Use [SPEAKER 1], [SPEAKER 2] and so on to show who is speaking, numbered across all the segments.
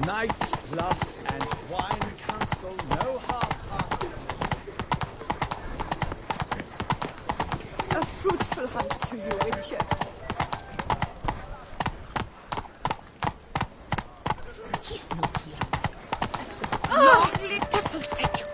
[SPEAKER 1] Knights, love, and wine counsel no half-hearted.
[SPEAKER 2] A fruitful hunt to you, Witcher.
[SPEAKER 3] He's no hero. That's the
[SPEAKER 2] Lovely devils take you.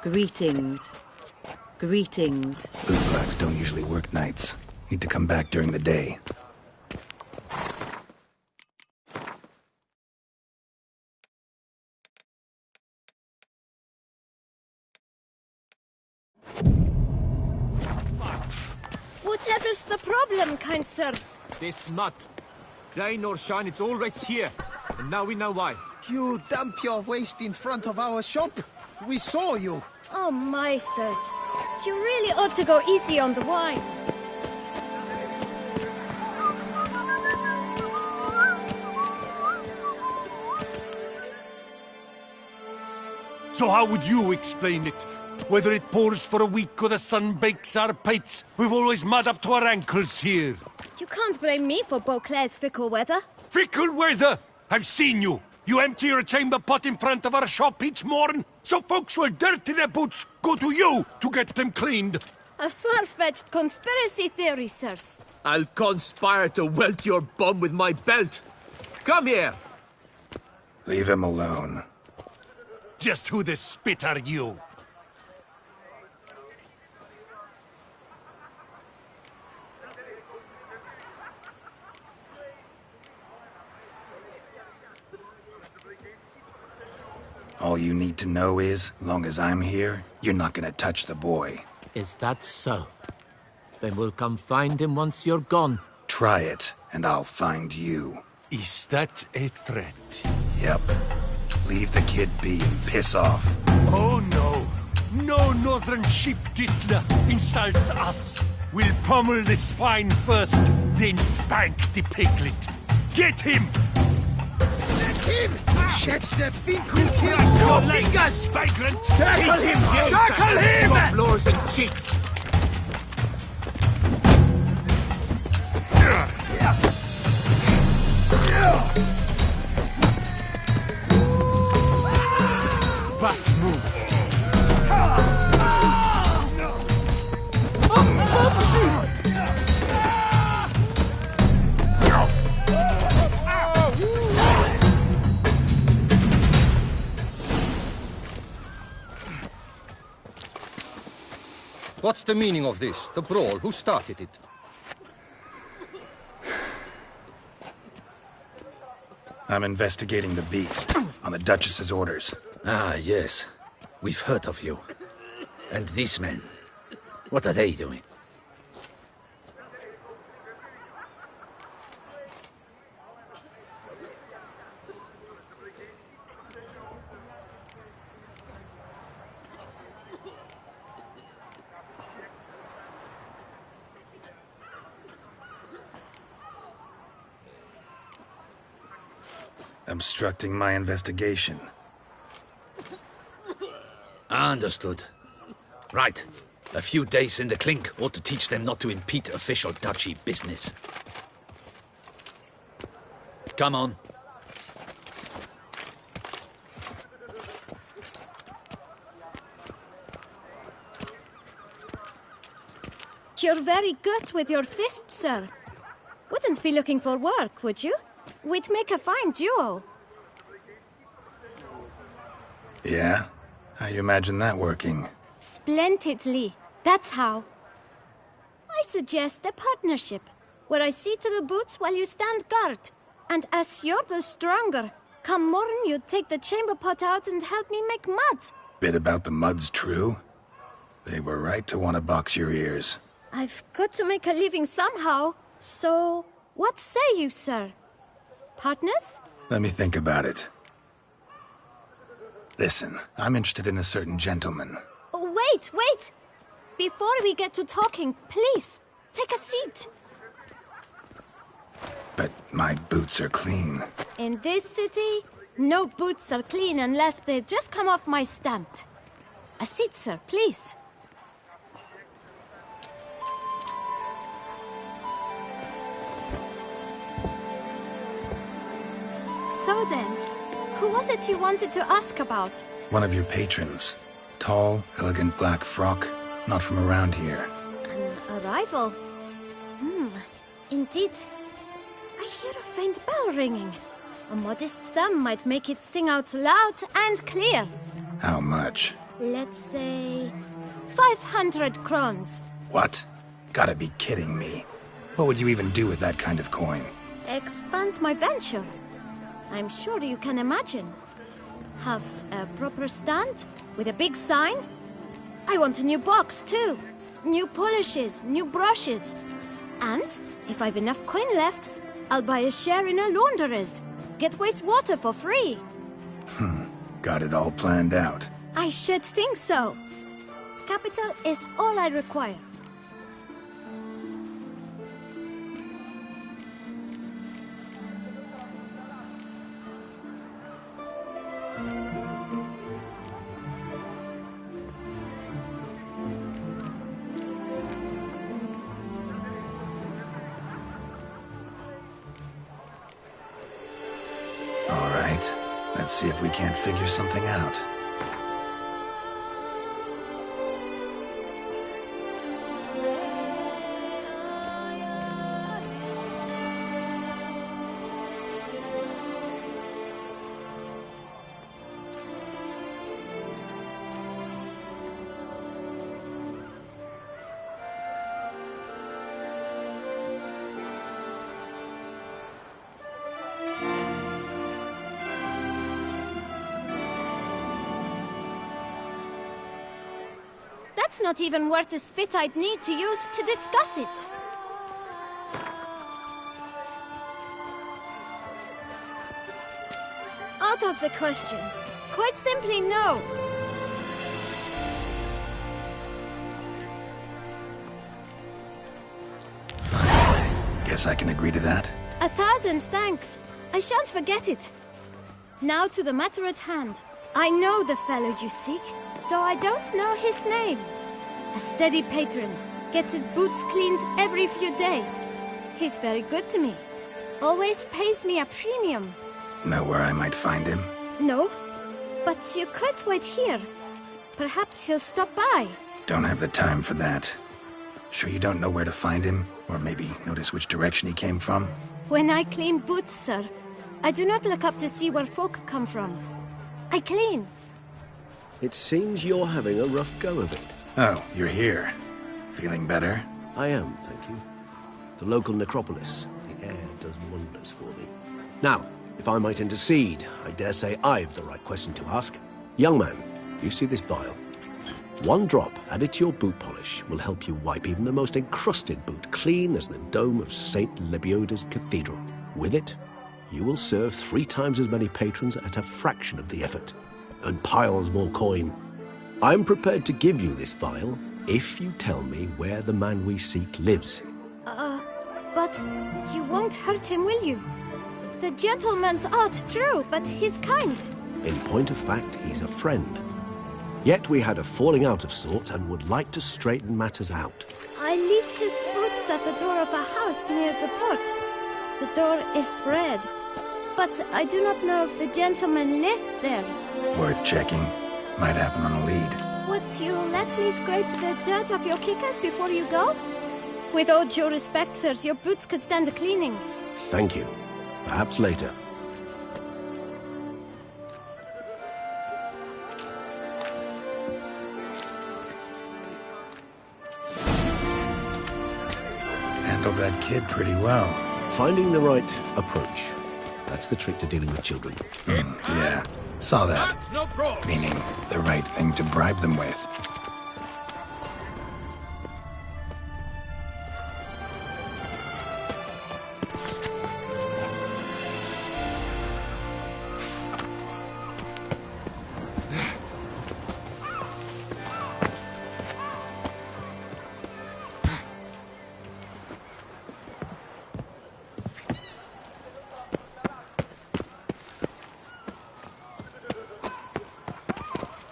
[SPEAKER 4] Greetings. Greetings.
[SPEAKER 5] Bootblacks don't usually work nights. Need to come back during the day.
[SPEAKER 6] Whatever's the problem, kind sirs?
[SPEAKER 7] This smut. Rain or shine, it's always here. And now we know why.
[SPEAKER 1] You dump your waste in front of our shop? We saw you.
[SPEAKER 6] Oh, my sirs. You really ought to go easy on the wine.
[SPEAKER 8] So how would you explain it? Whether it pours for a week or the sun bakes our pates, we've always mud up to our ankles here.
[SPEAKER 6] You can't blame me for Beauclair's fickle weather.
[SPEAKER 8] Fickle weather! I've seen you. You empty your chamber pot in front of our shop each morn, so folks will dirty their boots, go to you to get them cleaned.
[SPEAKER 6] A far-fetched conspiracy theory, sirs.
[SPEAKER 7] I'll conspire to welt your bum with my belt. Come here.
[SPEAKER 5] Leave him alone.
[SPEAKER 8] Just who the spit are you?
[SPEAKER 5] All you need to know is, long as I'm here, you're not gonna touch the boy.
[SPEAKER 7] Is that so? Then we'll come find him once you're gone.
[SPEAKER 5] Try it, and I'll find you.
[SPEAKER 8] Is that a threat?
[SPEAKER 5] Yep. Leave the kid be and piss off.
[SPEAKER 8] Oh no! No northern sheep Dittler insults us! We'll pummel the swine first, then spank the piglet. Get him!
[SPEAKER 1] Schätz der Finkeltier no fingers!
[SPEAKER 8] Vagrant!
[SPEAKER 1] Circle him! Circle him!
[SPEAKER 7] Blows and cheeks.
[SPEAKER 8] Bat move!
[SPEAKER 9] What's the meaning of this? The brawl? Who started it?
[SPEAKER 5] I'm investigating the beast, on the Duchess's orders.
[SPEAKER 10] Ah, yes. We've heard of you. And these men, what are they doing?
[SPEAKER 5] Obstructing my investigation.
[SPEAKER 10] Understood. Right. A few days in the clink ought to teach them not to impede official duchy business. Come on.
[SPEAKER 6] You're very good with your fists, sir. Wouldn't be looking for work, would you? We'd make a fine duo.
[SPEAKER 5] Yeah? How you imagine that working?
[SPEAKER 6] Splendidly. That's how. I suggest a partnership, where I see to the boots while you stand guard. And as you're the stronger, come morn you take the chamber pot out and help me make mud.
[SPEAKER 5] Bit about the mud's true? They were right to want to box your ears.
[SPEAKER 6] I've got to make a living somehow. So, what say you, sir? Partners?
[SPEAKER 5] Let me think about it. Listen, I'm interested in a certain gentleman.
[SPEAKER 6] Oh, wait! Before we get to talking, please, take a seat.
[SPEAKER 5] But my boots are clean.
[SPEAKER 6] In this city, no boots are clean unless they just come off my stamp. A seat, sir, please. So then, who was it you wanted to ask about?
[SPEAKER 5] One of your patrons. Tall, elegant black frock. Not from around here.
[SPEAKER 6] An arrival? Indeed. I hear a faint bell ringing. A modest sum might make it sing out loud and clear.
[SPEAKER 5] How much?
[SPEAKER 6] Let's say 500 crowns.
[SPEAKER 5] What? Gotta be kidding me. What would you even do with that kind of coin?
[SPEAKER 6] Expand my venture. I'm sure you can imagine. Have a proper stand with a big sign. I want a new box too. New polishes, new brushes. And if I've enough coin left, I'll buy a share in a launderer's. Get wastewater for free.
[SPEAKER 5] Got it all planned out.
[SPEAKER 6] I should think so. Capital is all I require.
[SPEAKER 5] All right. Let's see if we can't figure something out.
[SPEAKER 6] That's not even worth the spit I'd need to use to discuss it. Out of the question. Quite simply, no.
[SPEAKER 5] Guess I can agree to that.
[SPEAKER 6] 1,000 thanks. I shan't forget it. Now to the matter at hand. I know the fellow you seek, though I don't know his name. A steady patron, gets his boots cleaned every few days. He's very good to me. Always pays me a premium.
[SPEAKER 5] Know where I might find him?
[SPEAKER 6] No, but you could wait here. Perhaps he'll stop by.
[SPEAKER 5] Don't have the time for that. Sure you don't know where to find him? Or maybe notice which direction he came from?
[SPEAKER 6] When I clean boots, sir, I do not look up to see where folk come from. I clean.
[SPEAKER 11] It seems you're having a rough go of it.
[SPEAKER 5] Oh, you're here. Feeling better?
[SPEAKER 11] I am, thank you. The local necropolis. The air does wonders for me. Now, if I might intercede, I dare say I've the right question to ask. Young man, you see this vial? One drop added to your boot polish will help you wipe even the most encrusted boot clean as the dome of St. Lebioda's Cathedral. With it, you will serve 3 times as many patrons at a fraction of the effort, and piles more coin. I'm prepared to give you this vial if you tell me where the man we seek lives.
[SPEAKER 6] But you won't hurt him, will you? The gentleman's odd, true, but he's kind.
[SPEAKER 11] In point of fact, he's a friend. Yet we had a falling out of sorts and would like to straighten matters out.
[SPEAKER 6] I leave his boots at the door of a house near the port. The door is red, but I do not know if the gentleman lives there.
[SPEAKER 5] Worth checking. Might happen on a lead.
[SPEAKER 6] Would you let me scrape the dirt off your kickers before you go? With all due respect, sirs, your boots could stand a cleaning.
[SPEAKER 11] Thank you. Perhaps later.
[SPEAKER 5] Handled that kid pretty well.
[SPEAKER 11] Finding the right approach. That's the trick to dealing with children.
[SPEAKER 5] Yeah, saw that. Meaning, the right thing to bribe them with.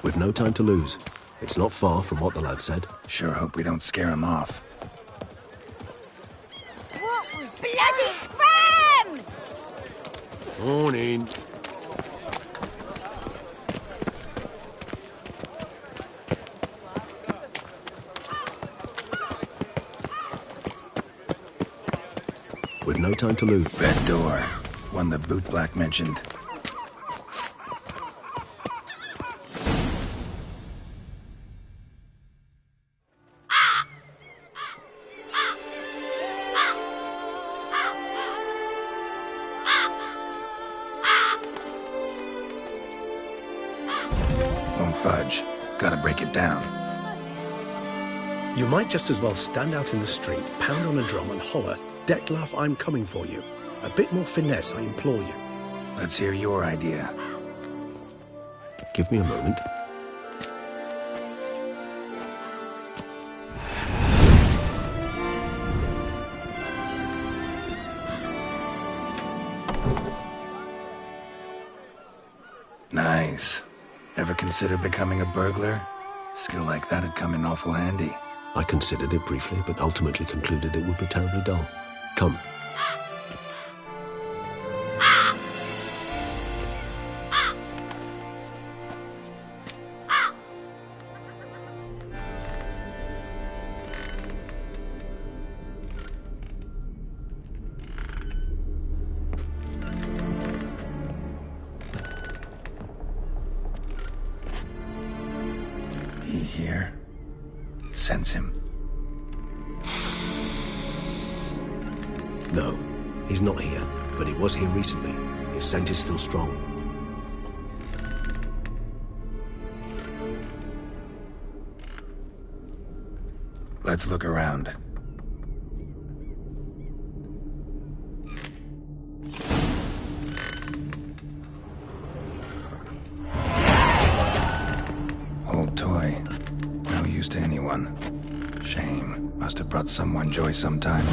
[SPEAKER 11] We've no time to lose. It's not far from what the lad said.
[SPEAKER 5] Sure hope we don't scare him off.
[SPEAKER 2] What was bloody scram?
[SPEAKER 11] Morning. We've no time to lose.
[SPEAKER 5] Red door. One the boot black mentioned. Won't budge. Gotta break it down.
[SPEAKER 12] You might just as well stand out in the street, pound on a drum and holler, "Detlef, I'm coming for you." A bit more finesse, I implore you.
[SPEAKER 5] Let's hear your idea.
[SPEAKER 11] Give me a moment.
[SPEAKER 5] Nice. Ever consider becoming a burglar? Skill like that'd come in awful handy.
[SPEAKER 11] I considered it briefly, but ultimately concluded it would be terribly dull. Come.
[SPEAKER 5] He here? Sense him.
[SPEAKER 11] No, he's not here, but he was here recently. His scent is still strong.
[SPEAKER 5] Let's look around. Old toy. No use to anyone. Shame. Must have brought someone joy sometime.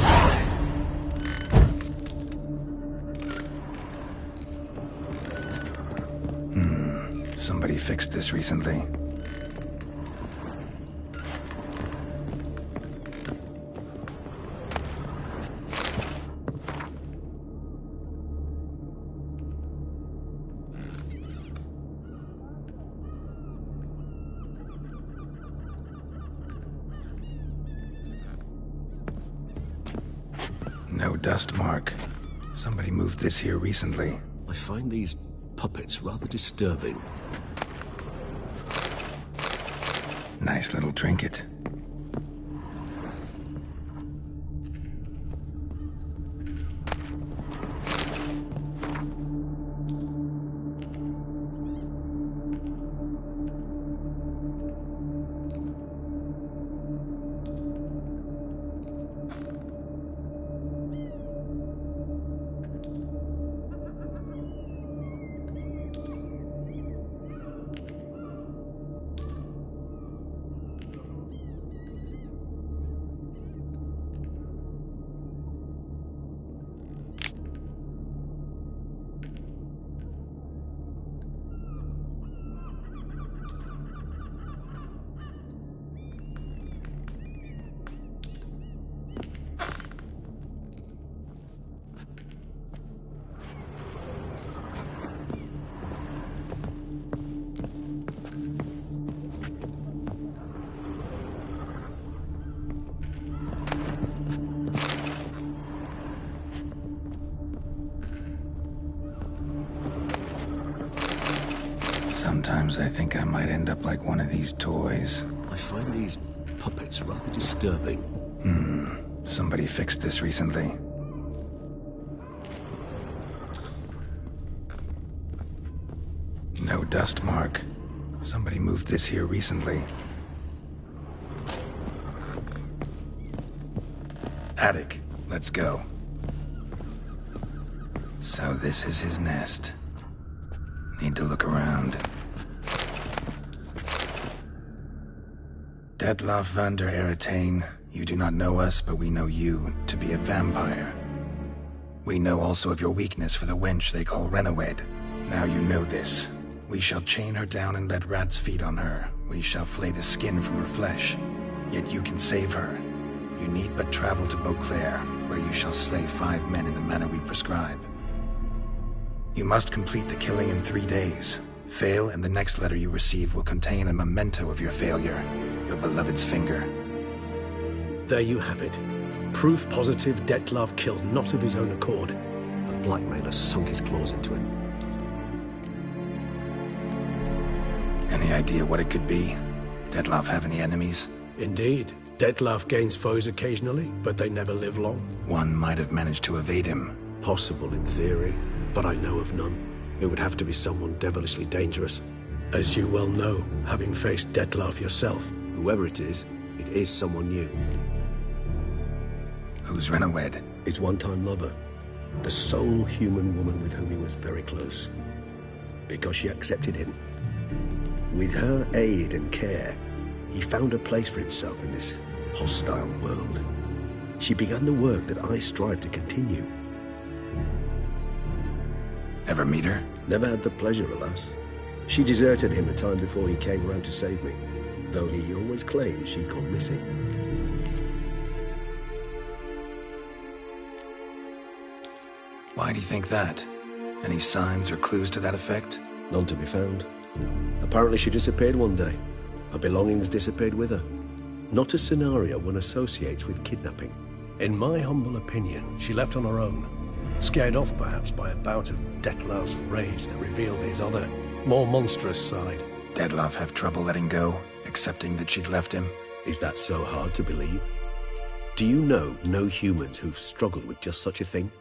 [SPEAKER 5] Somebody fixed this recently. No dust mark. Somebody moved this here recently.
[SPEAKER 11] I find these puppets rather disturbing.
[SPEAKER 5] Nice little trinket. Sometimes I think I might end up like one of these toys.
[SPEAKER 11] I find these puppets rather disturbing.
[SPEAKER 5] Somebody fixed this recently. No dust mark. Somebody moved this here recently. Attic. Let's go. So this is his nest. Need to look around. Detlaff van der Eretain, you do not know us, but we know you to be a vampire. We know also of your weakness for the wench they call Renowed. Now you know this. We shall chain her down and let rats feed on her. We shall flay the skin from her flesh. Yet you can save her. You need but travel to Beauclair, where you shall slay 5 men in the manner we prescribe. You must complete the killing in 3 days. Fail, and the next letter you receive will contain a memento of your failure. Your beloved's finger.
[SPEAKER 12] There you have it. Proof positive Detlaff killed not of his own accord.
[SPEAKER 11] A blackmailer sunk his claws into him.
[SPEAKER 5] Any idea what it could be? Detlaff have any enemies?
[SPEAKER 12] Indeed. Detlaff gains foes occasionally, but they never live long.
[SPEAKER 5] One might have managed to evade him.
[SPEAKER 11] Possible in theory, but I know of none. It would have to be someone devilishly dangerous.
[SPEAKER 12] As you well know, having faced Detlaff yourself.
[SPEAKER 11] Whoever it is someone new.
[SPEAKER 5] Who's Renowed?
[SPEAKER 11] His one-time lover. The sole human woman with whom he was very close. Because she accepted him. With her aid and care, he found a place for himself in this hostile world. She began the work that I strive to continue.
[SPEAKER 5] Ever meet her?
[SPEAKER 11] Never had the pleasure, alas. She deserted him a time before he came around to save me, though he always claimed she'd gone missing.
[SPEAKER 5] Why do you think that? Any signs or clues to that effect?
[SPEAKER 11] None to be found. Apparently she disappeared one day. Her belongings disappeared with her. Not a scenario one associates with kidnapping.
[SPEAKER 12] In my humble opinion, she left on her own. Scared off perhaps by a bout of Detlaff's rage that revealed his other, more monstrous side.
[SPEAKER 5] Detlaff have trouble letting go, accepting that she'd left him?
[SPEAKER 11] Is that so hard to believe? Do you know no humans who've struggled with just such a thing?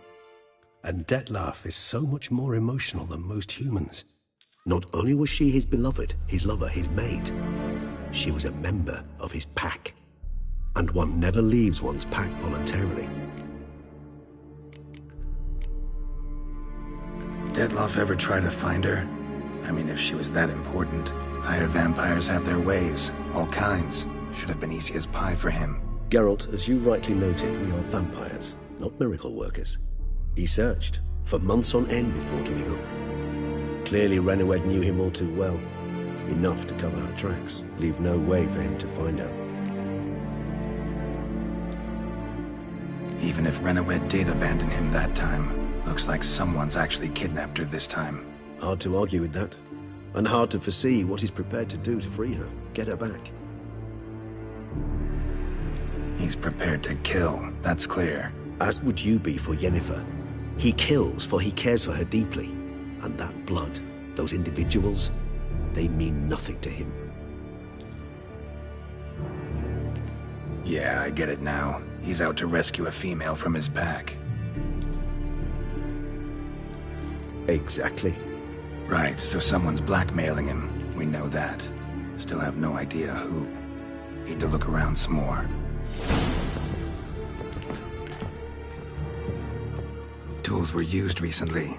[SPEAKER 12] And Detlaff is so much more emotional than most humans.
[SPEAKER 11] Not only was she his beloved, his lover, his mate, she was a member of his pack. And one never leaves one's pack voluntarily.
[SPEAKER 5] Dettlaff ever try to find her? I mean, if she was that important. Higher vampires have their ways, all kinds. Should have been easy as pie for him.
[SPEAKER 11] Geralt, as you rightly noted, we are vampires, not miracle workers. He searched, for months on end before giving up. Clearly Renowed knew him all too well. Enough to cover our tracks, leave no way for him to find out.
[SPEAKER 5] Even if Renowed did abandon him that time, looks like someone's actually kidnapped her this time.
[SPEAKER 11] Hard to argue with that. And hard to foresee what he's prepared to do to free her, get her back.
[SPEAKER 5] He's prepared to kill, that's clear.
[SPEAKER 11] As would you be for Yennefer. He kills, for he cares for her deeply. And that blood, those individuals, they mean nothing to him.
[SPEAKER 5] Yeah, I get it now. He's out to rescue a female from his pack.
[SPEAKER 11] Exactly.
[SPEAKER 5] Right, so someone's blackmailing him. We know that. Still have no idea who. Need to look around some more. Tools were used recently.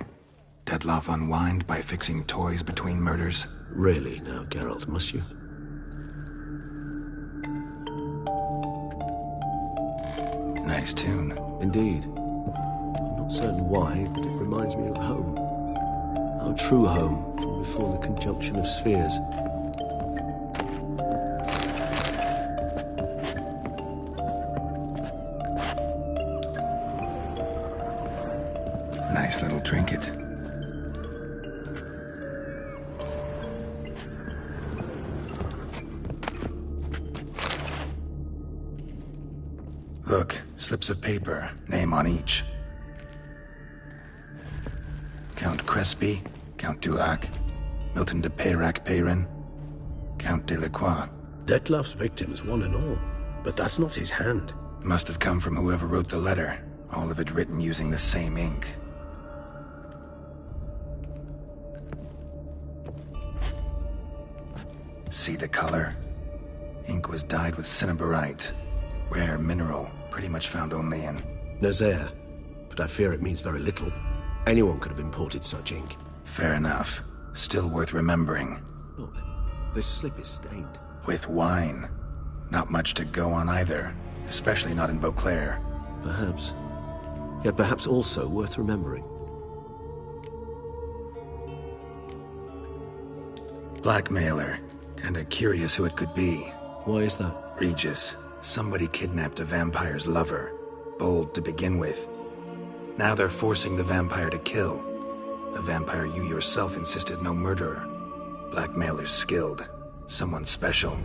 [SPEAKER 5] Dettlaff unwind by fixing toys between murders.
[SPEAKER 11] Really now, Geralt, must you?
[SPEAKER 5] Nice tune.
[SPEAKER 11] Indeed. I'm not certain why, but it reminds me of home. Our true home from before the conjunction of spheres.
[SPEAKER 5] Nice little trinket. Look, slips of paper, name on each. Count Crespi, Count Dulac, Milton de Peyrac-Peyrin, Count Delacroix.
[SPEAKER 12] Dettlaff's victims, one and all. But that's not his hand.
[SPEAKER 5] Must have come from whoever wrote the letter. All of it written using the same ink. See the color? Ink was dyed with cinnabarite. Rare mineral, pretty much found only in
[SPEAKER 11] Nazaire, but I fear it means very little. Anyone could have imported such ink.
[SPEAKER 5] Fair enough. Still worth remembering.
[SPEAKER 11] Look, this slip is stained.
[SPEAKER 5] With wine. Not much to go on either, especially not in Beauclair.
[SPEAKER 11] Perhaps. Yet perhaps also worth remembering.
[SPEAKER 5] Blackmailer. Kinda curious who it could be.
[SPEAKER 11] Why is that?
[SPEAKER 5] Regis. Somebody kidnapped a vampire's lover. Bold to begin with. Now they're forcing the vampire to kill. A vampire you yourself insisted no murderer. Blackmailer's skilled. Someone special.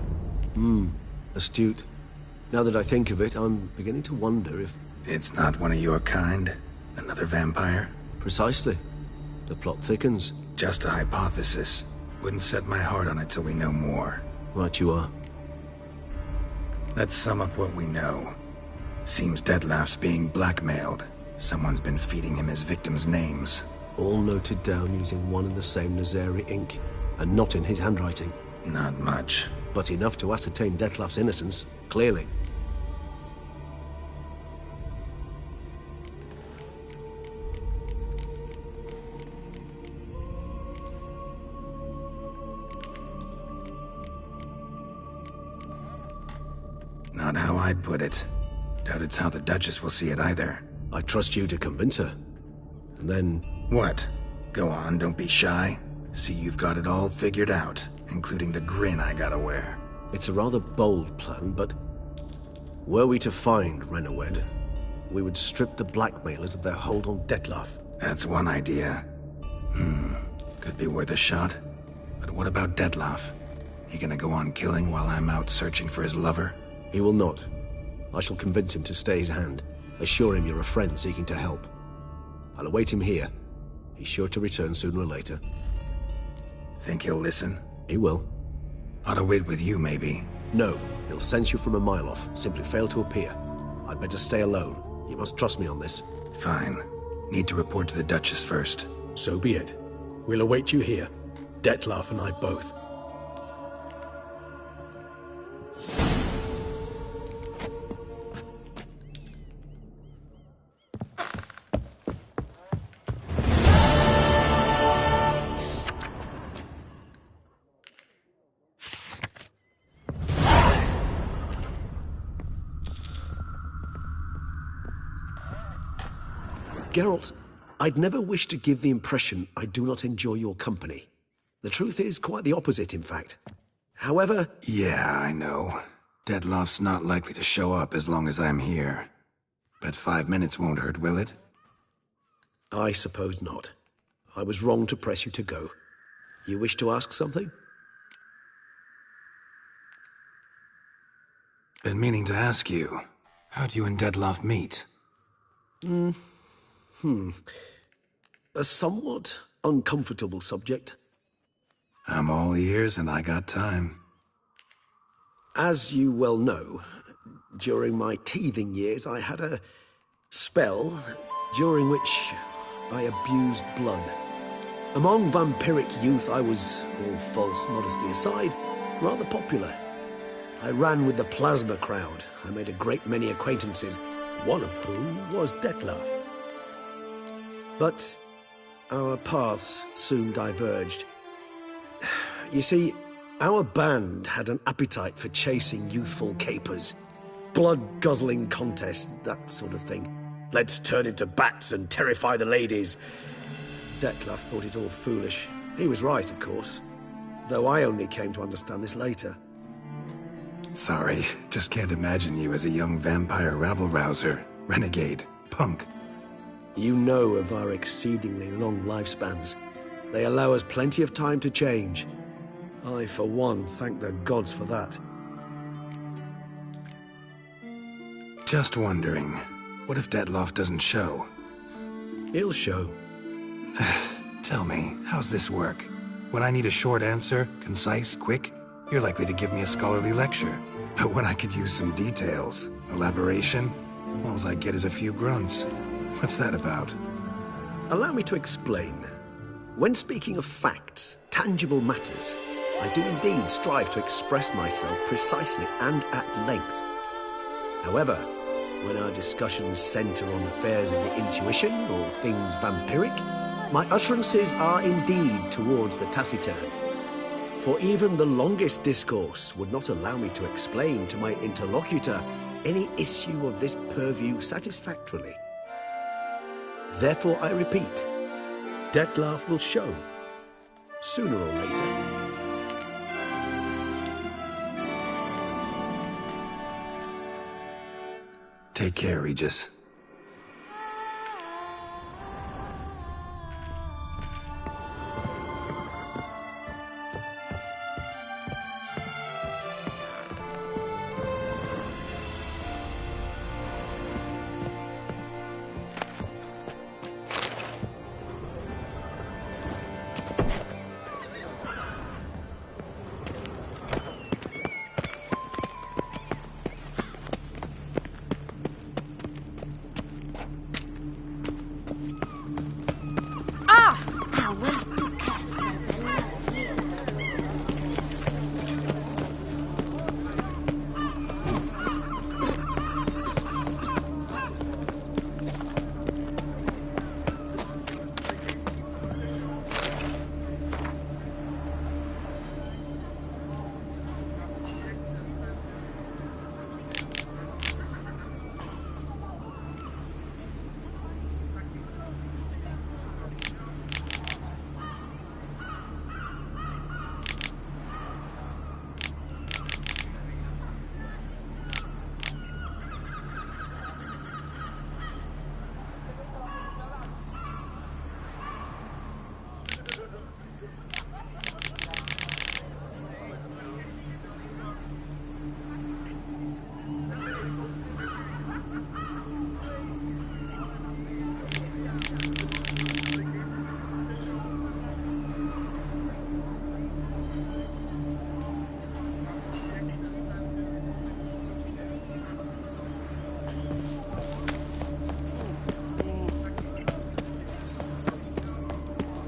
[SPEAKER 11] Astute. Now that I think of it, I'm beginning to wonder if...
[SPEAKER 5] It's not one of your kind? Another vampire?
[SPEAKER 11] Precisely. The plot thickens.
[SPEAKER 5] Just a hypothesis. Wouldn't set my heart on it till we know more.
[SPEAKER 11] Right you are.
[SPEAKER 5] Let's sum up what we know. Seems Dettlaff's being blackmailed. Someone's been feeding him his victims' names.
[SPEAKER 11] All noted down using one and the same Nazari ink, and not in his handwriting.
[SPEAKER 5] Not much.
[SPEAKER 11] But enough to ascertain Dettlaff's innocence, clearly.
[SPEAKER 5] Not how I'd put it. Doubt it's how the Duchess will see it either.
[SPEAKER 11] I trust you to convince her. And then...
[SPEAKER 5] What? Go on, don't be shy. See you've got it all figured out, including the grin I gotta wear.
[SPEAKER 11] It's a rather bold plan, but... Were we to find Renowed, we would strip the blackmailers of their hold on Dettlaff.
[SPEAKER 5] That's one idea. Could be worth a shot. But what about Dettlaff? He gonna go on killing while I'm out searching for his lover?
[SPEAKER 11] He will not. I shall convince him to stay his hand. Assure him you're a friend seeking to help. I'll await him here. He's sure to return sooner or later.
[SPEAKER 5] Think he'll listen?
[SPEAKER 11] He will.
[SPEAKER 5] Ought to wait with you, maybe.
[SPEAKER 11] No, he'll sense you from a mile off. Simply fail to appear. I'd better stay alone. You must trust me on this.
[SPEAKER 5] Fine. Need to report to the Duchess first.
[SPEAKER 12] So be it. We'll await you here. Dettlaff and I both.
[SPEAKER 11] Geralt, I'd never wish to give the impression I do not enjoy your company. The truth is quite the opposite, in fact. However...
[SPEAKER 5] Yeah, I know. Dettlaff's not likely to show up as long as I'm here. But 5 minutes won't hurt, will it?
[SPEAKER 11] I suppose not. I was wrong to press you to go. You wish to ask something?
[SPEAKER 5] Been meaning to ask you. How'd you and Dettlaff meet?
[SPEAKER 11] A somewhat uncomfortable subject.
[SPEAKER 5] I'm all ears and I got time.
[SPEAKER 11] As you well know, during my teething years I had a spell during which I abused blood. Among vampiric youth I was, all false modesty aside, rather popular. I ran with the plasma crowd. I made a great many acquaintances, one of whom was Dettlaff. But our paths soon diverged. You see, our band had an appetite for chasing youthful capers. Blood-guzzling contests, that sort of thing. Let's turn into bats and terrify the ladies. Dettlaff thought it all foolish. He was right, of course. Though I only came to understand this later.
[SPEAKER 5] Sorry, just can't imagine you as a young vampire rabble-rouser, renegade, punk.
[SPEAKER 11] You know of our exceedingly long lifespans. They allow us plenty of time to change. I, for one, thank the gods for that.
[SPEAKER 5] Just wondering, what if Dettlaff doesn't show?
[SPEAKER 11] He'll show.
[SPEAKER 5] Tell me, how's this work? When I need a short answer, concise, quick, you're likely to give me a scholarly lecture. But when I could use some details, elaboration, all I get is a few grunts. What's that about?
[SPEAKER 11] Allow me to explain. When speaking of facts, tangible matters, I do indeed strive to express myself precisely and at length. However, when our discussions center on affairs of the intuition or things vampiric, my utterances are indeed towards the taciturn. For even the longest discourse would not allow me to explain to my interlocutor any issue of this purview satisfactorily. Therefore, I repeat, Dettlaff will show, sooner or later.
[SPEAKER 5] Take care, Regis.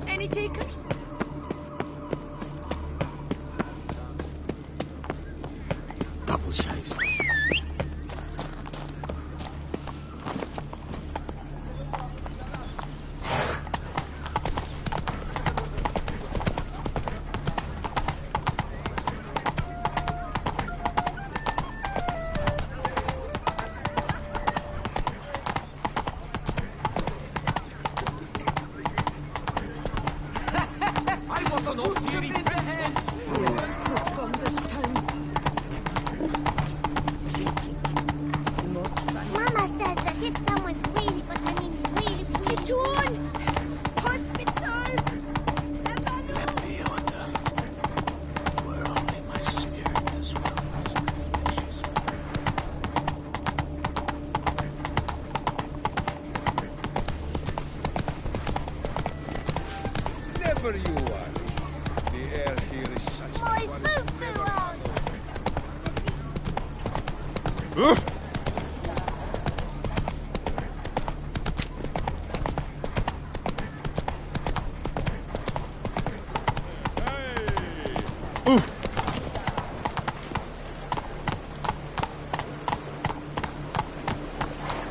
[SPEAKER 2] Any takers?
[SPEAKER 11] Double chase.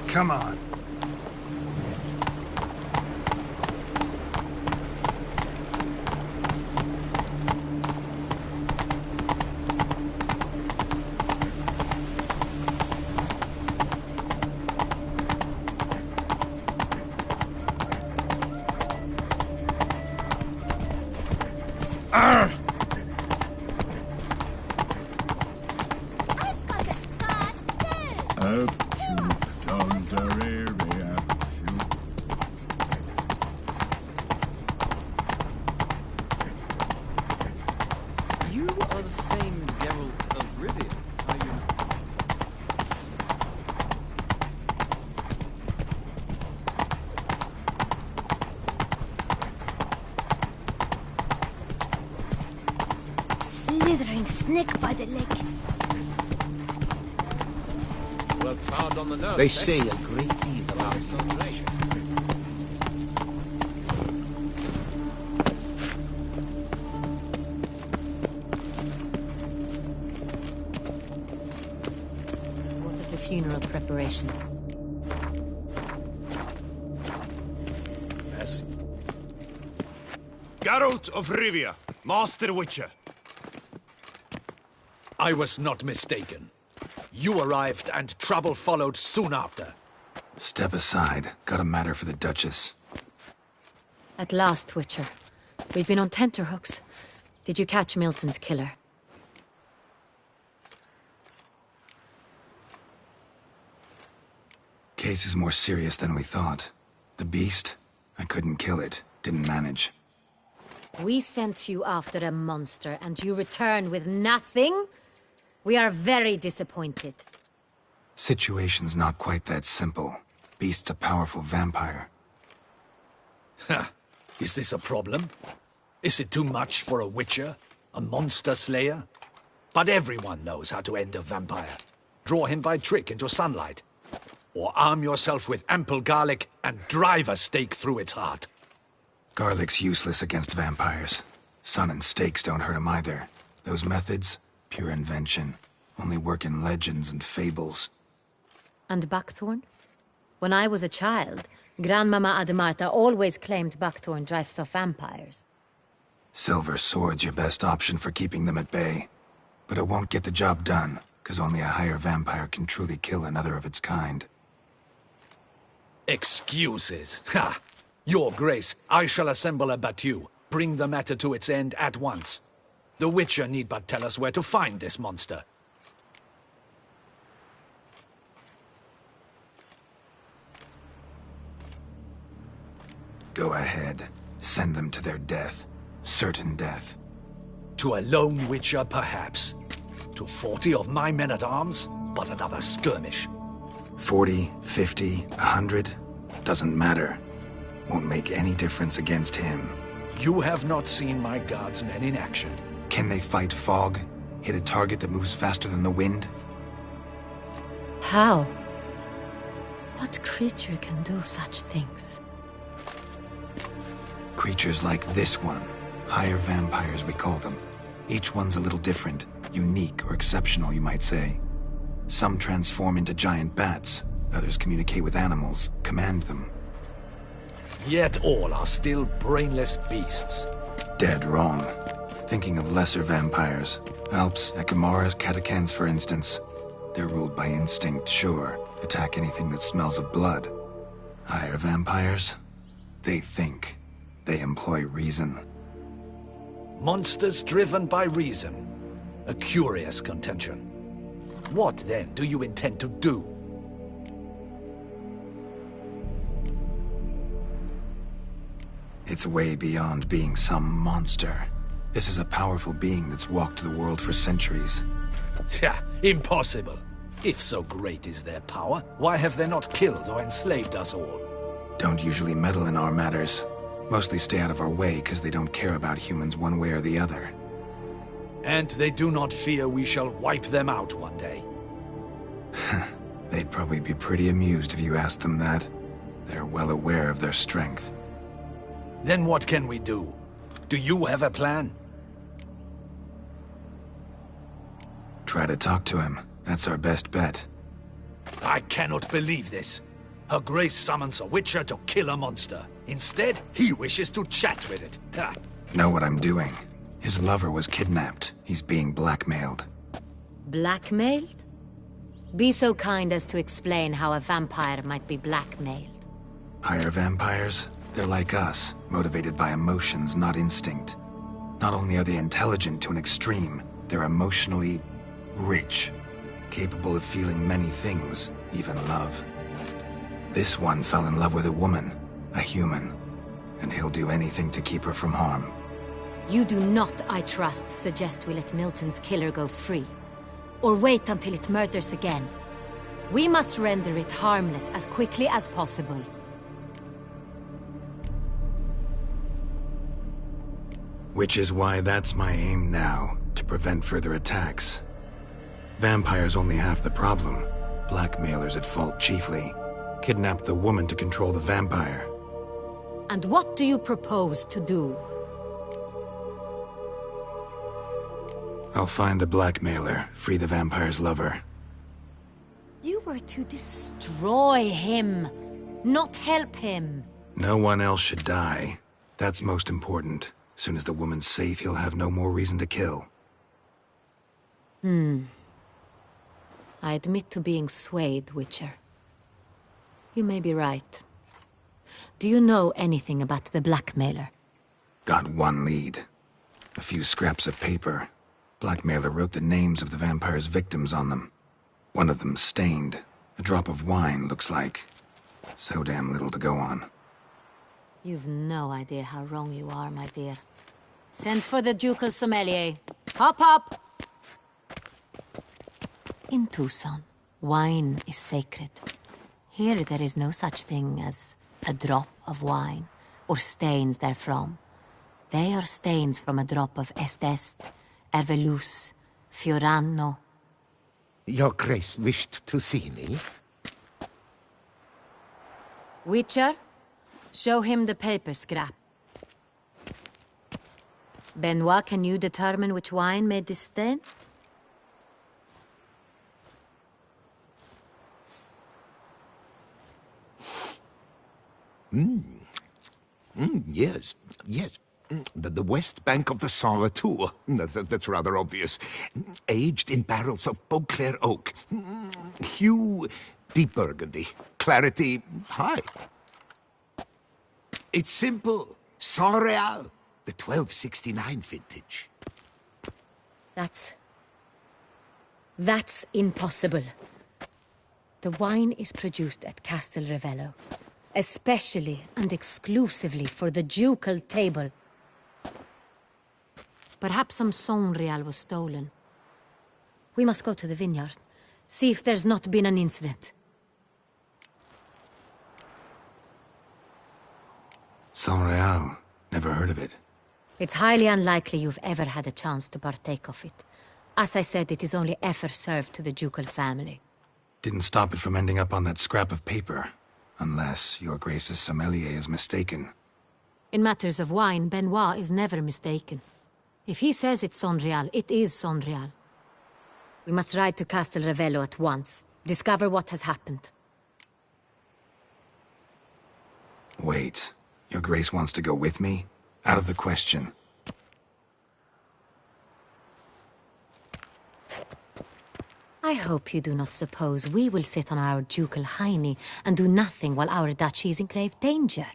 [SPEAKER 5] Come on.
[SPEAKER 1] You are the famed Geralt of Rivia, are you?
[SPEAKER 6] Slithering snake by the leg.
[SPEAKER 7] Well, it's hard on the nose.
[SPEAKER 10] They say a great deal about moderation.
[SPEAKER 4] What of the funeral preparations?
[SPEAKER 8] Yes. Geralt of Rivia, Master Witcher.
[SPEAKER 10] I was not mistaken. You arrived and trouble followed soon after.
[SPEAKER 5] Step aside. Got a matter for the Duchess.
[SPEAKER 4] At last, Witcher. We've been on tenterhooks. Did you catch Milton's killer?
[SPEAKER 5] Case is more serious than we thought. The beast? I couldn't kill it. Didn't manage.
[SPEAKER 4] We sent you after a monster, and you return with nothing? We are very disappointed.
[SPEAKER 5] Situation's not quite that simple. Beast's a powerful vampire.
[SPEAKER 10] Ha! Is this a problem? Is it too much for a witcher? A monster slayer? But everyone knows how to end a vampire. Draw him by trick into sunlight. Or arm yourself with ample garlic and drive a stake through its heart.
[SPEAKER 5] Garlic's useless against vampires. Sun and stakes don't hurt him either. Those methods, pure invention. Only work in legends and fables.
[SPEAKER 4] And buckthorn? When I was a child, Grandmama Ademarta always claimed buckthorn drives off vampires.
[SPEAKER 5] Silver sword's your best option for keeping them at bay. But it won't get the job done, because only a higher vampire can truly kill another of its kind.
[SPEAKER 10] Excuses. Ha! Your Grace, I shall assemble a battue. Bring the matter to its end at once. The Witcher need but tell us where to find this monster.
[SPEAKER 5] Go ahead. Send them to their death. Certain death.
[SPEAKER 10] To a lone Witcher, perhaps. To 40 of my men-at-arms, but another skirmish.
[SPEAKER 5] 40, 50, 100? Doesn't matter. Won't make any difference against him.
[SPEAKER 10] You have not seen my guardsmen in action.
[SPEAKER 5] Can they fight fog? Hit a target that moves faster than the wind?
[SPEAKER 4] How? What creature can do such things?
[SPEAKER 5] Creatures like this one. Higher vampires, we call them. Each one's a little different. Unique or exceptional, you might say. Some transform into giant bats. Others communicate with animals, command them.
[SPEAKER 10] Yet all are still brainless beasts.
[SPEAKER 5] Dead wrong. Thinking of lesser vampires. Alps, Ekamaras, Catacans, for instance. They're ruled by instinct, sure. Attack anything that smells of blood. Higher vampires? They think. They employ reason.
[SPEAKER 10] Monsters driven by reason. A curious contention. What, then, do you intend to do?
[SPEAKER 5] It's way beyond being some monster. This is a powerful being that's walked the world for centuries.
[SPEAKER 10] Yeah, impossible. If so great is their power, why have they not killed or enslaved us all?
[SPEAKER 5] Don't usually meddle in our matters. Mostly stay out of our way because they don't care about humans one way or the other.
[SPEAKER 10] And they do not fear we shall wipe them out one day.
[SPEAKER 5] They'd probably be pretty amused if you asked them that. They're well aware of their strength.
[SPEAKER 10] Then what can we do? Do you have a plan?
[SPEAKER 5] Try to talk to him. That's our best bet.
[SPEAKER 10] I cannot believe this. Her Grace summons a Witcher to kill a monster. Instead, he wishes to chat with it. Ha.
[SPEAKER 5] Know what I'm doing. His lover was kidnapped. He's being blackmailed.
[SPEAKER 4] Blackmailed? Be so kind as to explain how a vampire might be blackmailed.
[SPEAKER 5] Higher vampires? They're like us, motivated by emotions, not instinct. Not only are they intelligent to an extreme, they're emotionally rich, capable of feeling many things, even love. This one fell in love with a woman, a human, and he'll do anything to keep her from harm.
[SPEAKER 4] You do not, I trust, suggest we let Milton's killer go free, or wait until it murders again. We must render it harmless as quickly as possible.
[SPEAKER 5] Which is why that's my aim now, to prevent further attacks. Vampires only half the problem. Blackmailers at fault chiefly. Kidnapped the woman to control the vampire.
[SPEAKER 4] And what do you propose to do?
[SPEAKER 5] I'll find the blackmailer, free the vampire's lover.
[SPEAKER 4] You were to destroy him, not help him.
[SPEAKER 5] No one else should die. That's most important. Soon as the woman's safe, he'll have no more reason to kill.
[SPEAKER 4] I admit to being swayed, Witcher. You may be right. Do you know anything about the blackmailer?
[SPEAKER 5] Got one lead. A few scraps of paper. Blackmailer wrote the names of the vampire's victims on them. One of them stained. A drop of wine, looks like. So damn little to go on.
[SPEAKER 4] You've no idea how wrong you are, my dear. Send for the ducal sommelier. Hop, hop! In Tucson, wine is sacred. Here there is no such thing as a drop of wine, or stains therefrom. They are stains from a drop of Est, Ervelus, Fiorano.
[SPEAKER 13] Your Grace wished to see me?
[SPEAKER 4] Witcher, show him the paper scrap. Benoit, can you determine which wine made this stain?
[SPEAKER 13] Yes. The west bank of the Saint Retour. That's rather obvious. Aged in barrels of Beauclair oak. Hue, deep burgundy. Clarity, high. It's simple. Saint Real, the 1269 vintage.
[SPEAKER 4] That's impossible. The wine is produced at Castel Ravello, especially and exclusively for the ducal table. Perhaps some Saint Real was stolen. We must go to the vineyard, see if there's not been an incident.
[SPEAKER 5] Saint Real. Never heard of it.
[SPEAKER 4] It's highly unlikely you've ever had a chance to partake of it. As I said, it is only ever served to the ducal family.
[SPEAKER 5] Didn't stop it from ending up on that scrap of paper. Unless your Grace's sommelier is mistaken.
[SPEAKER 4] In matters of wine, Benoit is never mistaken. If he says it's Saint Real, it is Saint Real. We must ride to Castel Ravello at once. Discover what has happened.
[SPEAKER 5] Wait. Your Grace wants to go with me? Out of the question.
[SPEAKER 4] I hope you do not suppose we will sit on our ducal hiney and do nothing while our duchy is in grave danger.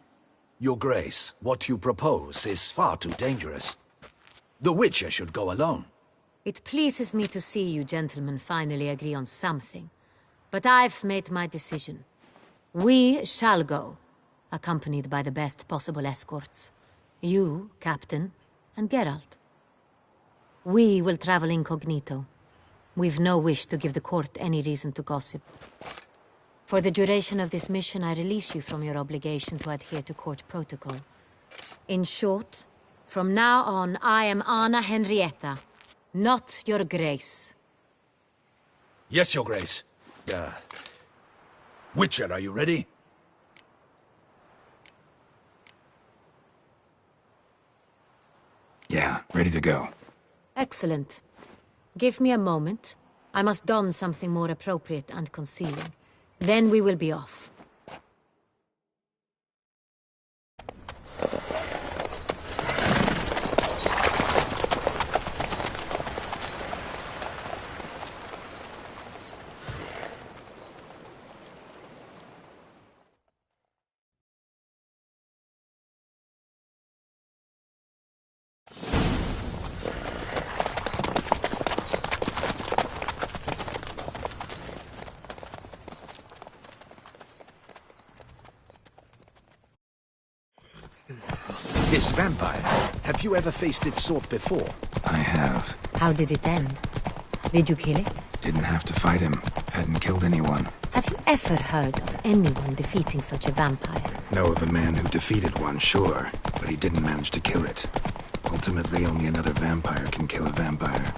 [SPEAKER 10] Your Grace, what you propose is far too dangerous. The Witcher should go alone.
[SPEAKER 4] It pleases me to see you gentlemen finally agree on something. But I've made my decision. We shall go, accompanied by the best possible escorts. You, Captain, and Geralt. We will travel incognito. We've no wish to give the court any reason to gossip. For the duration of this mission, I release you from your obligation to adhere to court protocol. In short, from now on, I am Anna Henrietta, Not your grace.
[SPEAKER 10] Yes, Your Grace. Witcher, are you ready?
[SPEAKER 5] Yeah, ready to go.
[SPEAKER 4] Excellent. Give me a moment. I must don something more appropriate and concealing. Then we will be off.
[SPEAKER 10] This vampire, have you ever faced its sort before?
[SPEAKER 5] I have.
[SPEAKER 4] How did it end? Did you kill it?
[SPEAKER 5] Didn't have to fight him. Hadn't killed anyone.
[SPEAKER 4] Have you ever heard of anyone defeating such a vampire?
[SPEAKER 5] Know of a man who defeated one, sure, but he didn't manage to kill it. Ultimately, only another vampire can kill a vampire.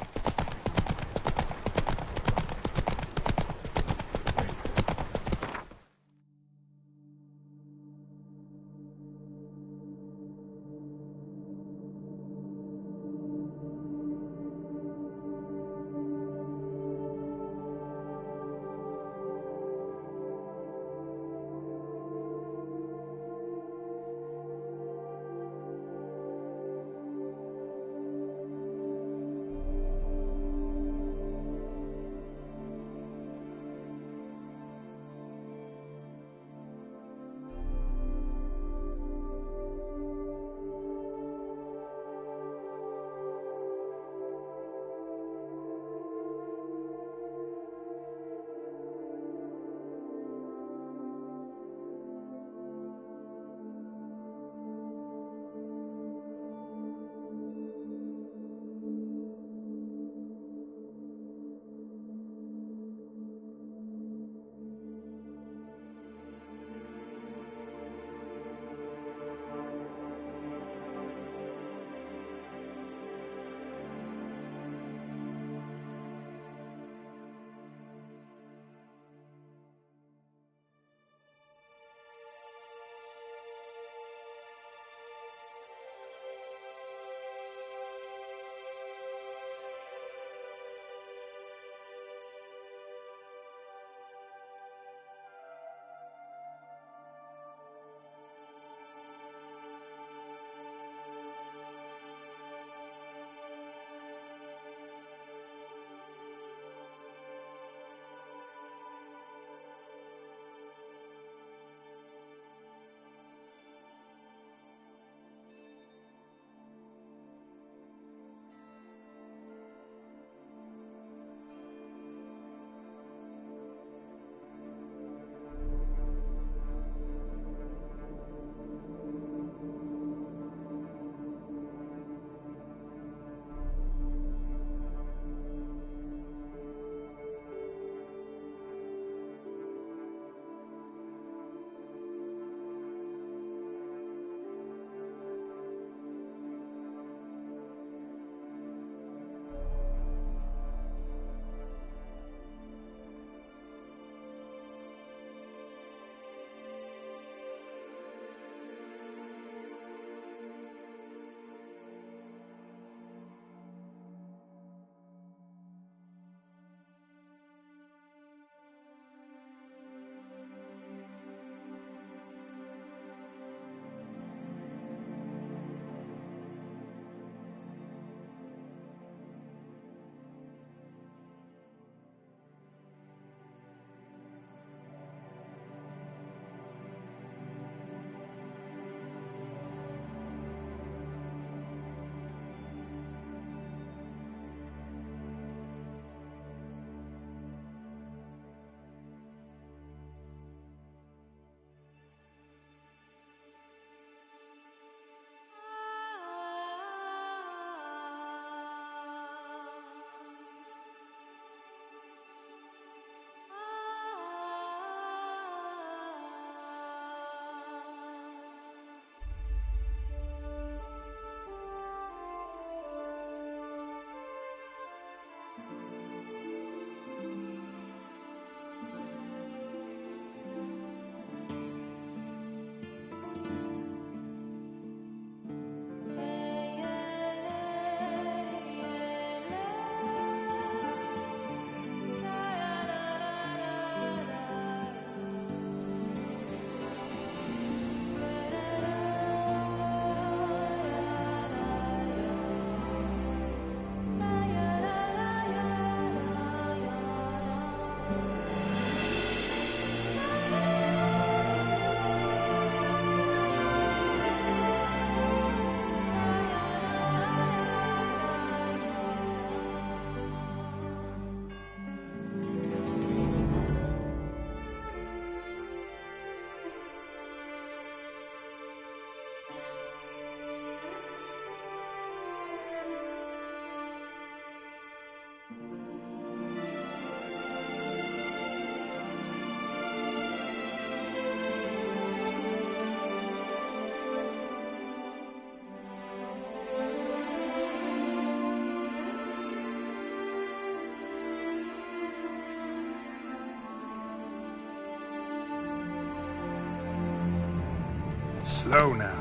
[SPEAKER 5] Slow now.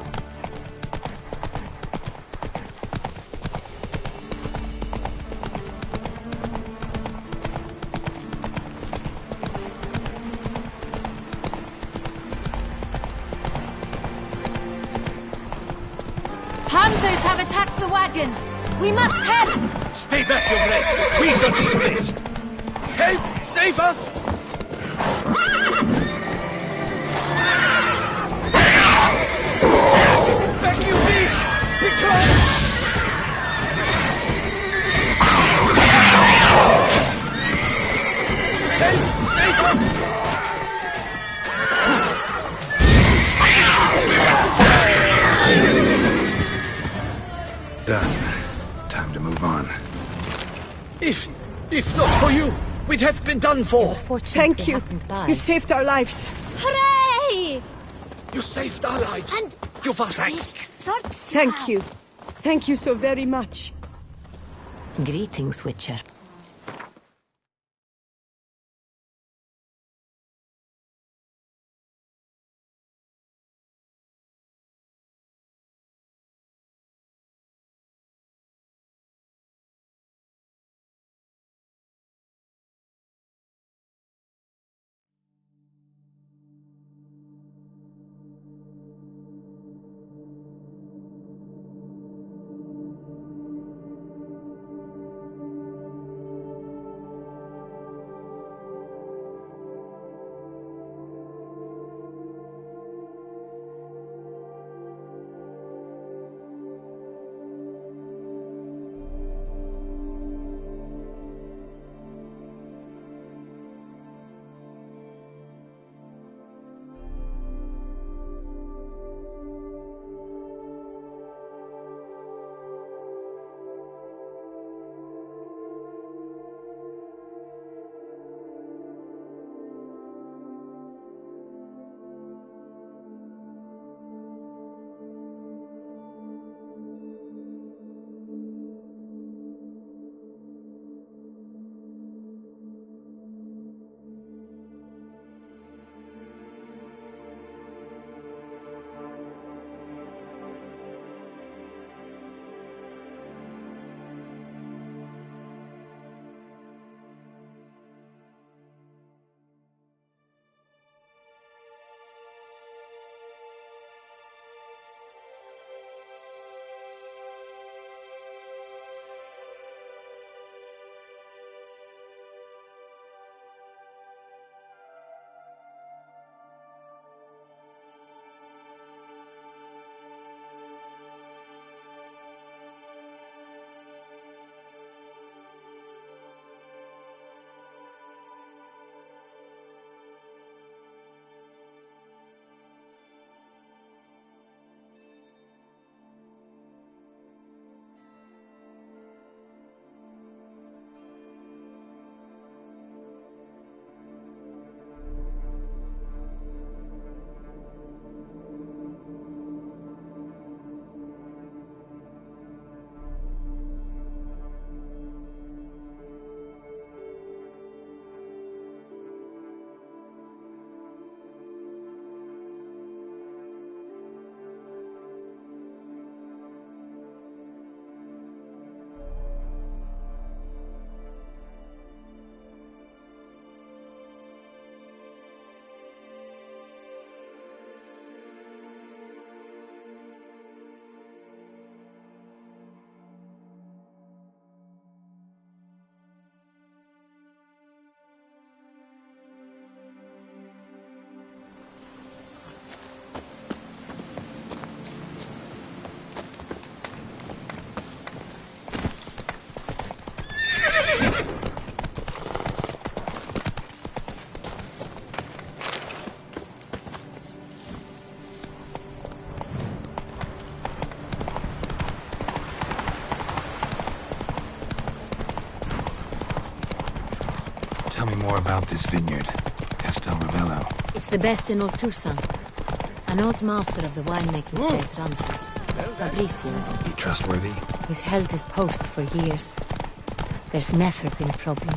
[SPEAKER 4] Panthers have attacked the wagon! We must help!
[SPEAKER 10] Stay back, Your Grace. We shall see to this.
[SPEAKER 1] Help! Save us! Back, you beast! Become! Help! Save us!
[SPEAKER 5] Done. Time to move on.
[SPEAKER 10] If not for you, we'd have been done for.
[SPEAKER 2] Thank you. You saved our lives.
[SPEAKER 6] Hooray!
[SPEAKER 10] You saved our lives.
[SPEAKER 6] And
[SPEAKER 10] Give us thanks.
[SPEAKER 2] Thank you. Thank you so very much.
[SPEAKER 4] Greetings, Witcher.
[SPEAKER 5] Tell me more about this vineyard, Castel Ravello.
[SPEAKER 4] It's the best in Oltusan. An old master of the winemaking trade runs it. Fabricio.
[SPEAKER 5] He trustworthy?
[SPEAKER 4] He's held his post for years. There's never been a problem.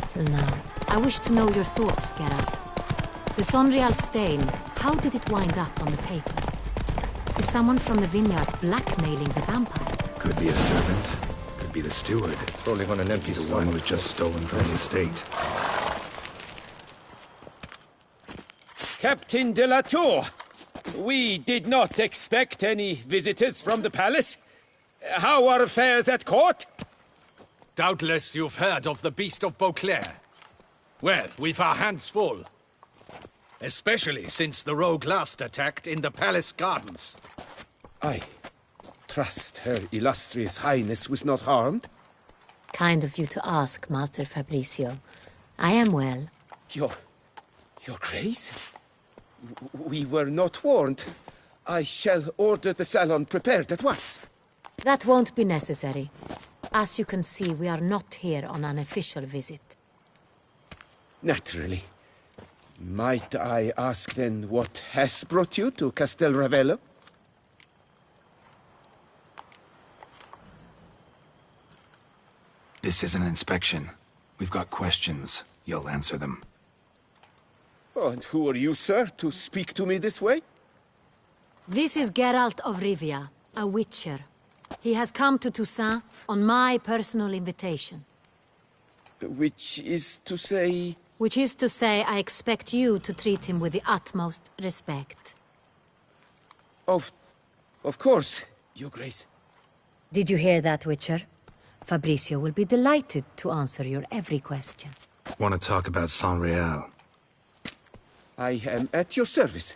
[SPEAKER 4] Till now. I wish to know your thoughts, Geralt. The Sonreal stain, how did it wind up on the paper? Is someone from the vineyard blackmailing the vampire?
[SPEAKER 5] Could be a servant. Could be the steward.
[SPEAKER 9] Rolling on an empty
[SPEAKER 5] The wine was just stolen from the estate.
[SPEAKER 14] Captain de la Tour, we did not expect any visitors from the palace. How are affairs at court?
[SPEAKER 10] Doubtless you've heard of the Beast of Beauclair. Well, we've our hands full. Especially since the rogue last attacked in the palace gardens.
[SPEAKER 14] I trust Her Illustrious Highness was not harmed.
[SPEAKER 4] Kind of you to ask, Master Fabricio. I am well.
[SPEAKER 14] Your Grace? We were not warned. I shall order the salon prepared at once.
[SPEAKER 4] That won't be necessary. As you can see, we are not here on an official visit.
[SPEAKER 14] Naturally. Might I ask then what has brought you to Castel Ravello?
[SPEAKER 5] This is an inspection. We've got questions. You'll answer them.
[SPEAKER 14] Oh, and who are you, sir, to speak to me this way?
[SPEAKER 4] This is Geralt of Rivia, a witcher. He has come to Toussaint on my personal invitation.
[SPEAKER 14] Which is to say...
[SPEAKER 4] Which is to say, I expect you to treat him with the utmost respect.
[SPEAKER 14] Of course, Your Grace.
[SPEAKER 4] Did you hear that, Witcher? Fabricio will be delighted to answer your every question.
[SPEAKER 5] Want to talk about Saint-Réal?
[SPEAKER 14] I am at your service.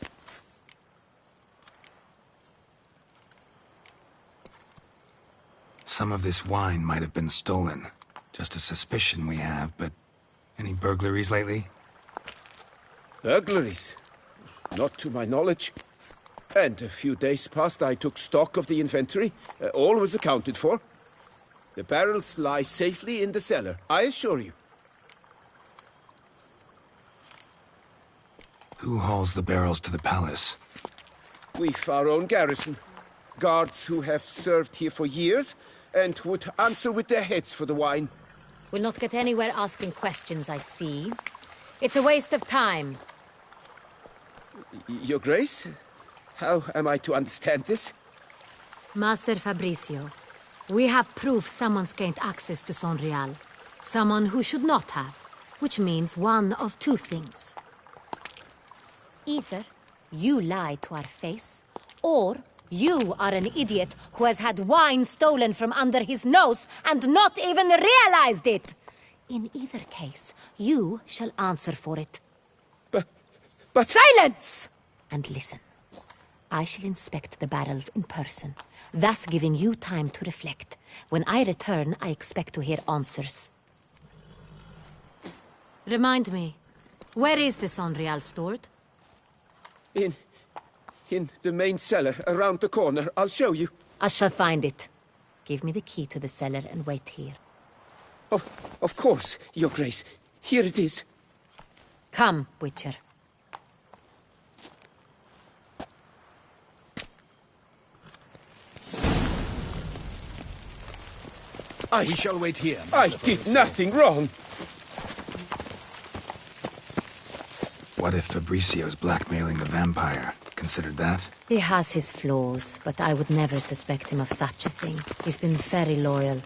[SPEAKER 5] Some of this wine might have been stolen. Just a suspicion we have, but... Any burglaries lately?
[SPEAKER 14] Burglaries? Not to my knowledge. And a few days past I took stock of the inventory. All was accounted for. The barrels lie safely in the cellar, I assure you.
[SPEAKER 5] Who hauls the barrels to the palace?
[SPEAKER 14] We've our own garrison. Guards who have served here for years and would answer with their heads for the wine.
[SPEAKER 4] We'll not get anywhere asking questions, I see. It's a waste of time.
[SPEAKER 14] Your Grace? How am I to understand this?
[SPEAKER 4] Master Fabricio, we have proof someone's gained access to Saint-Réal. Someone who should not have. Which means one of two things. Either you lie to our face, or you are an idiot who has had wine stolen from under his nose and not even realized it. In either case, you shall answer for it.
[SPEAKER 14] But...
[SPEAKER 4] Silence! And listen. I shall inspect the barrels in person, thus giving you time to reflect. When I return, I expect to hear answers. Remind me, where is the Saint-Réal stored?
[SPEAKER 14] In the main cellar, around the corner. I'll show you.
[SPEAKER 4] I shall find it. Give me the key to the cellar and wait here.
[SPEAKER 14] Of course, Your Grace. Here it is.
[SPEAKER 4] Come, Witcher.
[SPEAKER 10] We shall wait here,
[SPEAKER 14] I did nothing wrong.
[SPEAKER 5] What if Fabricio's blackmailing the vampire? Considered that?
[SPEAKER 4] He has his flaws, but I would never suspect him of such a thing. He's been very loyal.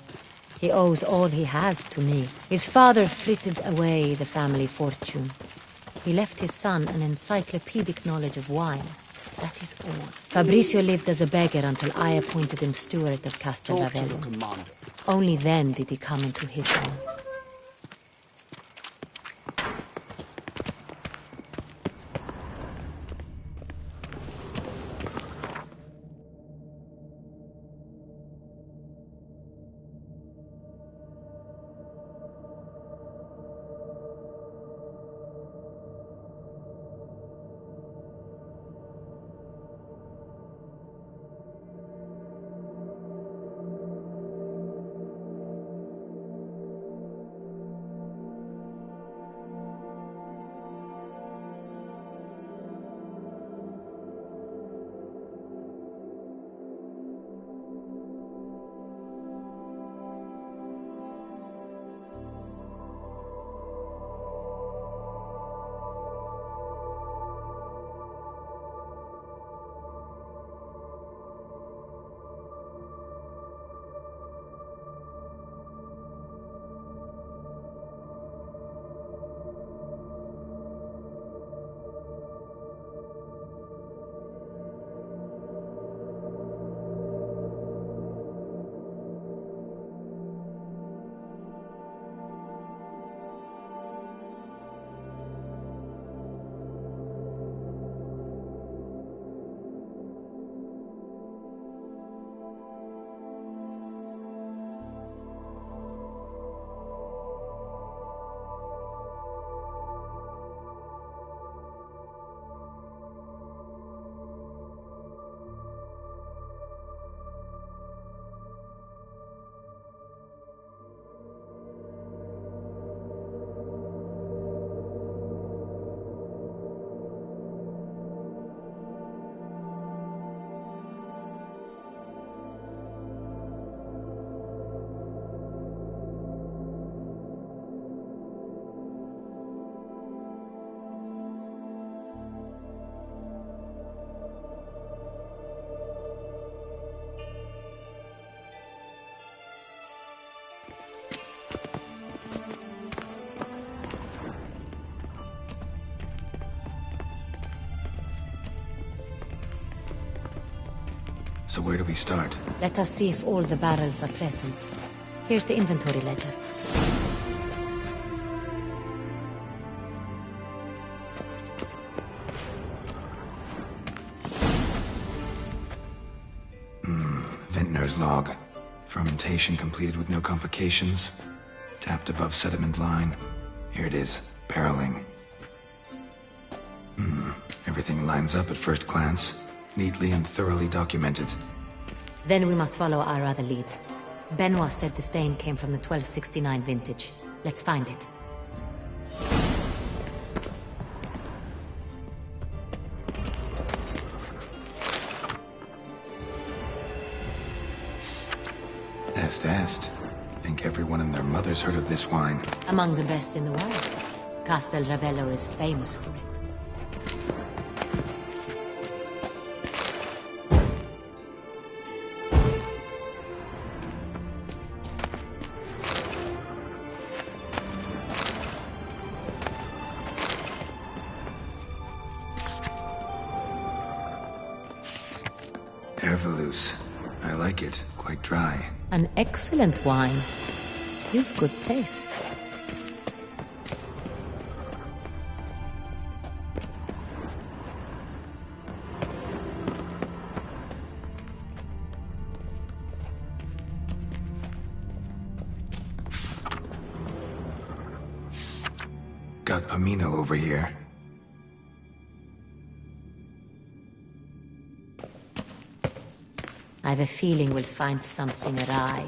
[SPEAKER 4] He owes all he has to me. His father frittered away the family fortune. He left his son an encyclopedic knowledge of wine. That is all. Fabricio lived as a beggar until I appointed him steward of Castel Ravello. Only then did he come into his own.
[SPEAKER 5] So where do we start?
[SPEAKER 4] Let us see if all the barrels are present. Here's the inventory ledger.
[SPEAKER 5] Vintner's log. Fermentation completed with no complications. Tapped above sediment line. Here it is. Barreling. Everything lines up at first glance. Neatly and thoroughly documented.
[SPEAKER 4] Then we must follow our other lead. Benoit said the stain came from the 1269 vintage. Let's find it.
[SPEAKER 5] Est. Think everyone and their mother's heard of this wine.
[SPEAKER 4] Among the best in the world. Castel Ravello is famous for it.
[SPEAKER 5] Ervelous. I like it. Quite dry.
[SPEAKER 4] An excellent wine. You've good taste.
[SPEAKER 5] Got Pomino over here.
[SPEAKER 4] I have a feeling we'll find something awry.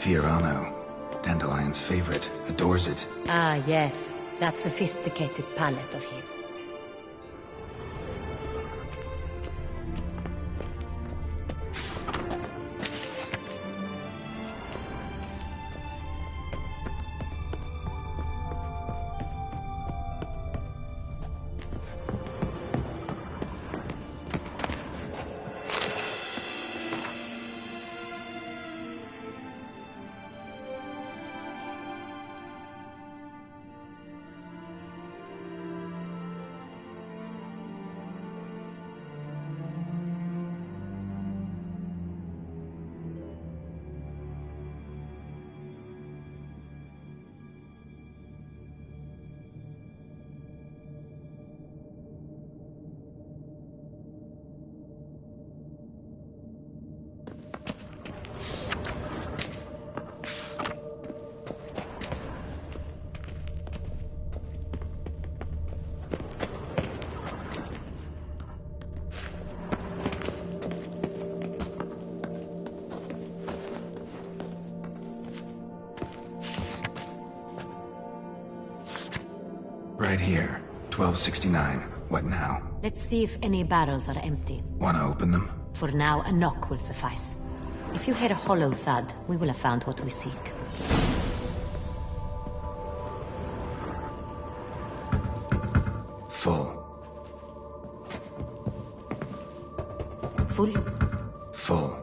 [SPEAKER 5] Fiorano. Dandelion's favorite. Adores it.
[SPEAKER 4] Ah, yes. That sophisticated palate of his.
[SPEAKER 5] Right here. 1269. What now?
[SPEAKER 4] Let's see if any barrels are empty.
[SPEAKER 5] Wanna open them?
[SPEAKER 4] For now, a knock will suffice. If you hear a hollow thud, we will have found what we seek.
[SPEAKER 5] Full.
[SPEAKER 4] Full?
[SPEAKER 5] Full.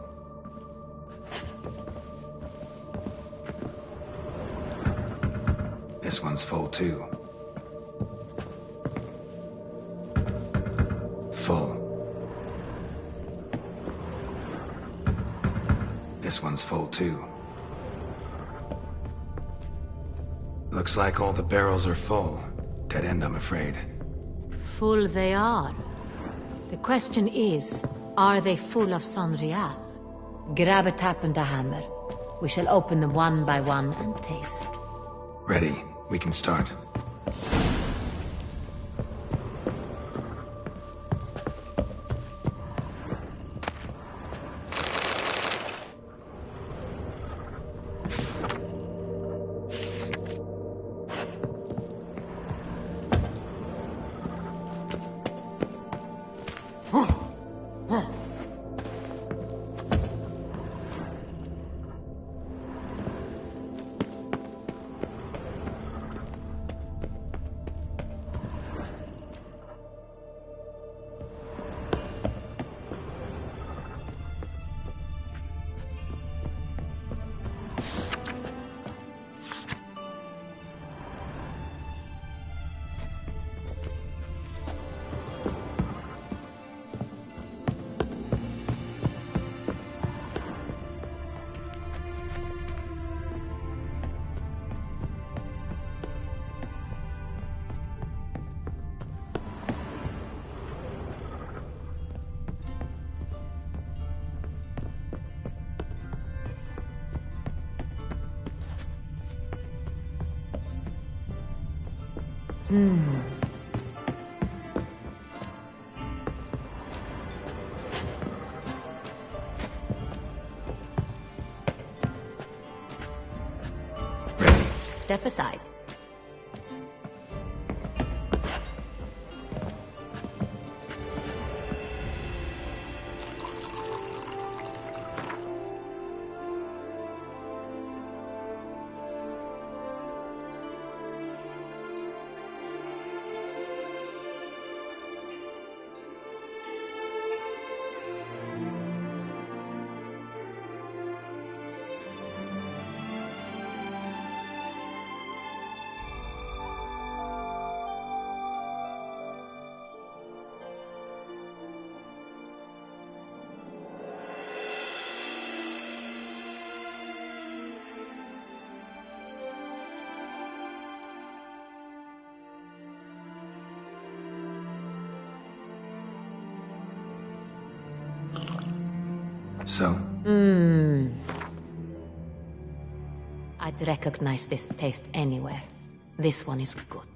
[SPEAKER 5] This one's full too. Full. This one's full too. Looks like all the barrels are full. Dead end, I'm afraid.
[SPEAKER 4] Full they are. The question is, are they full of Sanrial? Grab a tap and a hammer. We shall open them one by one and taste.
[SPEAKER 5] Ready. We can start.
[SPEAKER 4] Step aside.
[SPEAKER 5] So?
[SPEAKER 4] I'd recognize this taste anywhere. This one is good.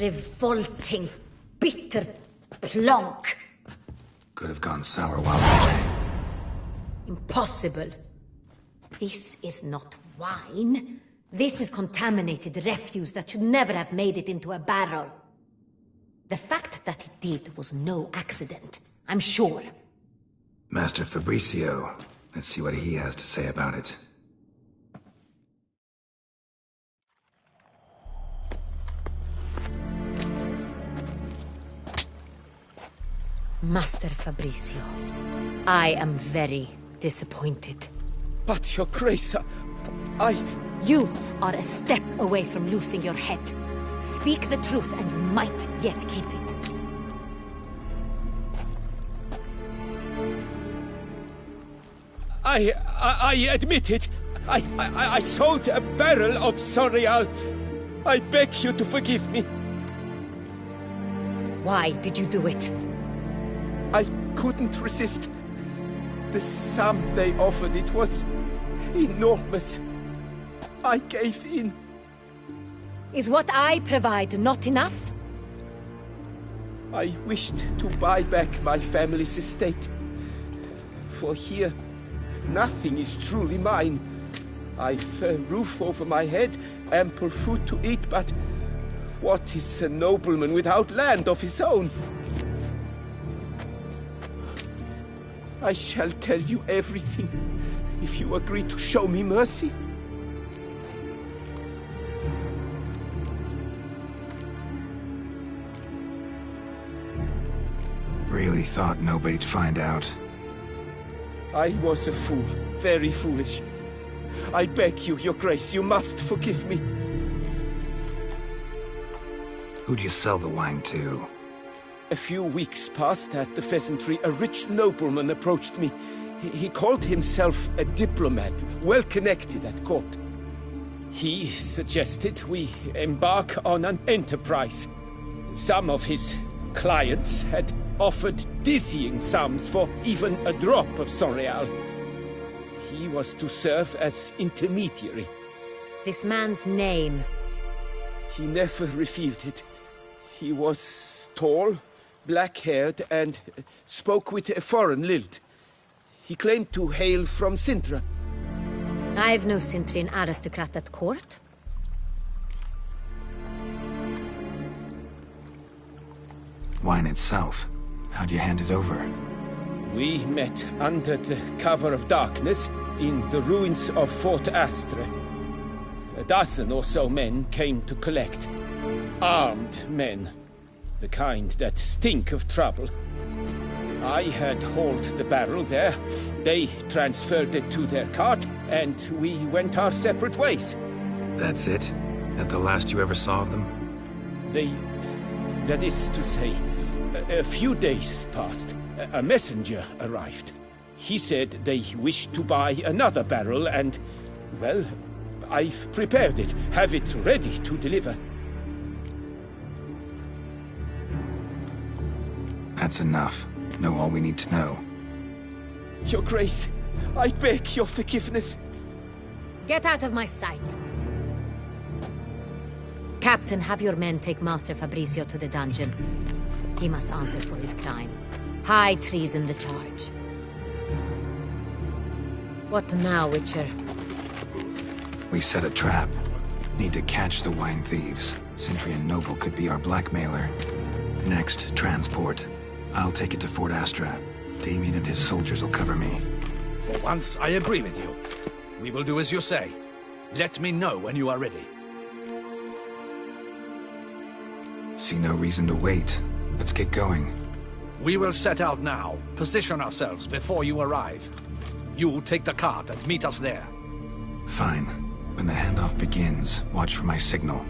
[SPEAKER 4] Revolting, bitter plonk.
[SPEAKER 5] Could have gone sour while watching.
[SPEAKER 4] Impossible. This is not wine. This is contaminated refuse that should never have made it into a barrel. The fact that it did was no accident, I'm sure.
[SPEAKER 5] Master Fabricio. Let's see what he has to say about it.
[SPEAKER 4] Master Fabricio, I am very disappointed.
[SPEAKER 14] But, Your Grace,
[SPEAKER 4] You are a step away from losing your head. Speak the truth and you might yet keep it.
[SPEAKER 14] I admit it. I sold a barrel of Sanrial. I beg you to forgive me.
[SPEAKER 4] Why did you do it?
[SPEAKER 14] I couldn't resist. The sum they offered, it was enormous. I gave in.
[SPEAKER 4] Is what I provide not enough?
[SPEAKER 14] I wished to buy back my family's estate. For here, nothing is truly mine. I've a roof over my head, ample food to eat, but what is a nobleman without land of his own? I shall tell you everything, if you agree to show me mercy.
[SPEAKER 5] really thought nobody'd find out.
[SPEAKER 14] I was a fool, very foolish. I beg you, Your Grace, you must forgive me.
[SPEAKER 5] Who'd you sell the wine to?
[SPEAKER 14] A few weeks past at the pheasantry, a rich nobleman approached me. He called himself a diplomat, well connected at court. He suggested we embark on an enterprise. Some of his clients had offered dizzying sums for even a drop of Sonreal. He was to serve as intermediary.
[SPEAKER 4] This man's name?
[SPEAKER 14] He never revealed it. He was tall, black-haired, and spoke with a foreign lilt. He claimed to hail from Sintra.
[SPEAKER 4] I've no Sintrin aristocrat at court.
[SPEAKER 5] Wine itself. How'd you hand it over?
[SPEAKER 14] We met under the cover of darkness in the ruins of Fort Astre. A dozen or so men came to collect. Armed men. The kind that stink of trouble. I had hauled the barrel there. They transferred it to their cart, and we went our separate ways.
[SPEAKER 5] That's it? That the last you ever saw of them?
[SPEAKER 14] That is to say, a few days passed. A messenger arrived. He said they wished to buy another barrel and, well, I've prepared it, have it ready to deliver.
[SPEAKER 5] That's enough. Know all we need to know.
[SPEAKER 14] Your Grace, I beg your forgiveness.
[SPEAKER 4] Get out of my sight. Captain, have your men take Master Fabrizio to the dungeon. He must answer for his crime. High treason the charge. What now, Witcher?
[SPEAKER 5] We set a trap. Need to catch the wine thieves. Cintrian Noble could be our blackmailer. Next, transport. I'll take it to Fort Astra. Damien and his soldiers will cover me.
[SPEAKER 10] For once, I agree with you. We will do as you say. Let me know when you are ready.
[SPEAKER 5] See no reason to wait. Let's get going.
[SPEAKER 10] We will set out now. Position ourselves before you arrive. You take the cart and meet us there.
[SPEAKER 5] Fine. When the handoff begins, watch for my signal.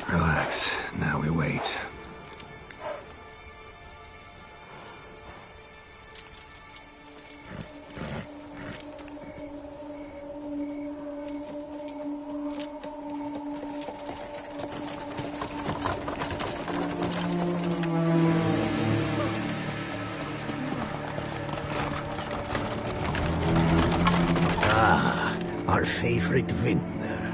[SPEAKER 5] Relax. Now we wait.
[SPEAKER 15] Ah, our favorite vintner.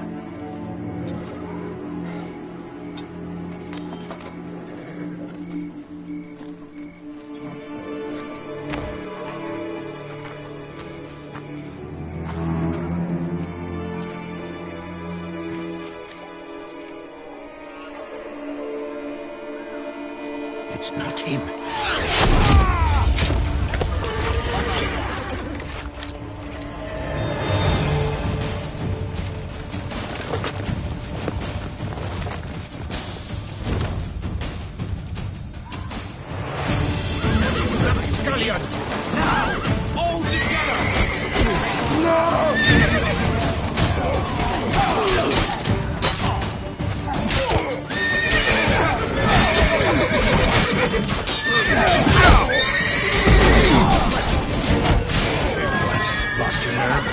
[SPEAKER 15] It's not him.
[SPEAKER 8] Scullion! Now! All together! No!
[SPEAKER 5] Lost your nerve?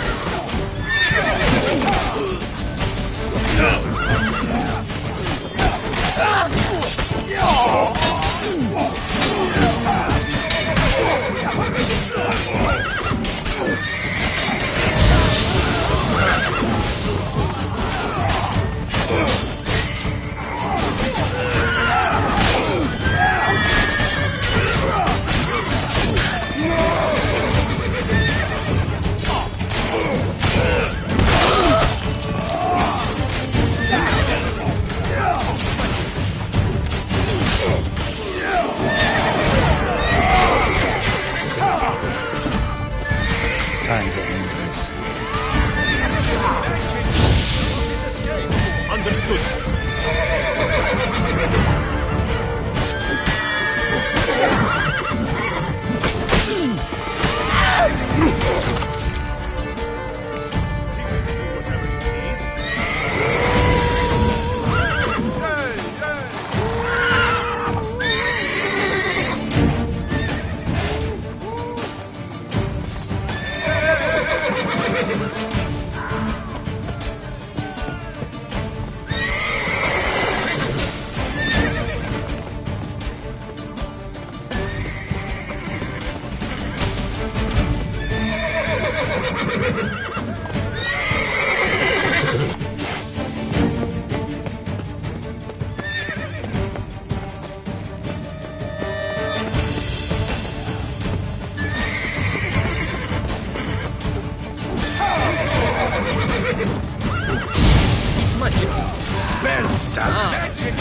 [SPEAKER 10] Magic!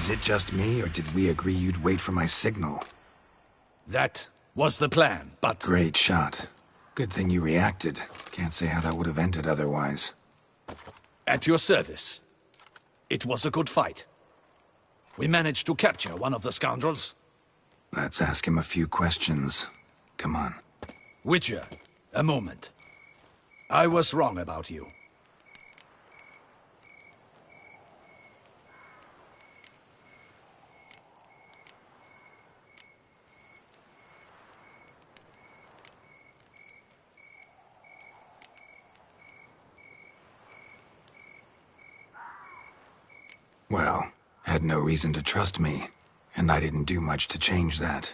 [SPEAKER 5] Is it just me, or did we agree you'd wait for my signal?
[SPEAKER 10] That was the plan, but...
[SPEAKER 5] Great shot. Good thing you reacted. Can't say how that would have ended otherwise.
[SPEAKER 10] At your service. It was a good fight. We managed to capture one of the scoundrels.
[SPEAKER 5] Let's ask him a few questions. Come on.
[SPEAKER 10] Witcher, a moment. I was wrong about you.
[SPEAKER 5] Well, had no reason to trust me, and I didn't do much to change that.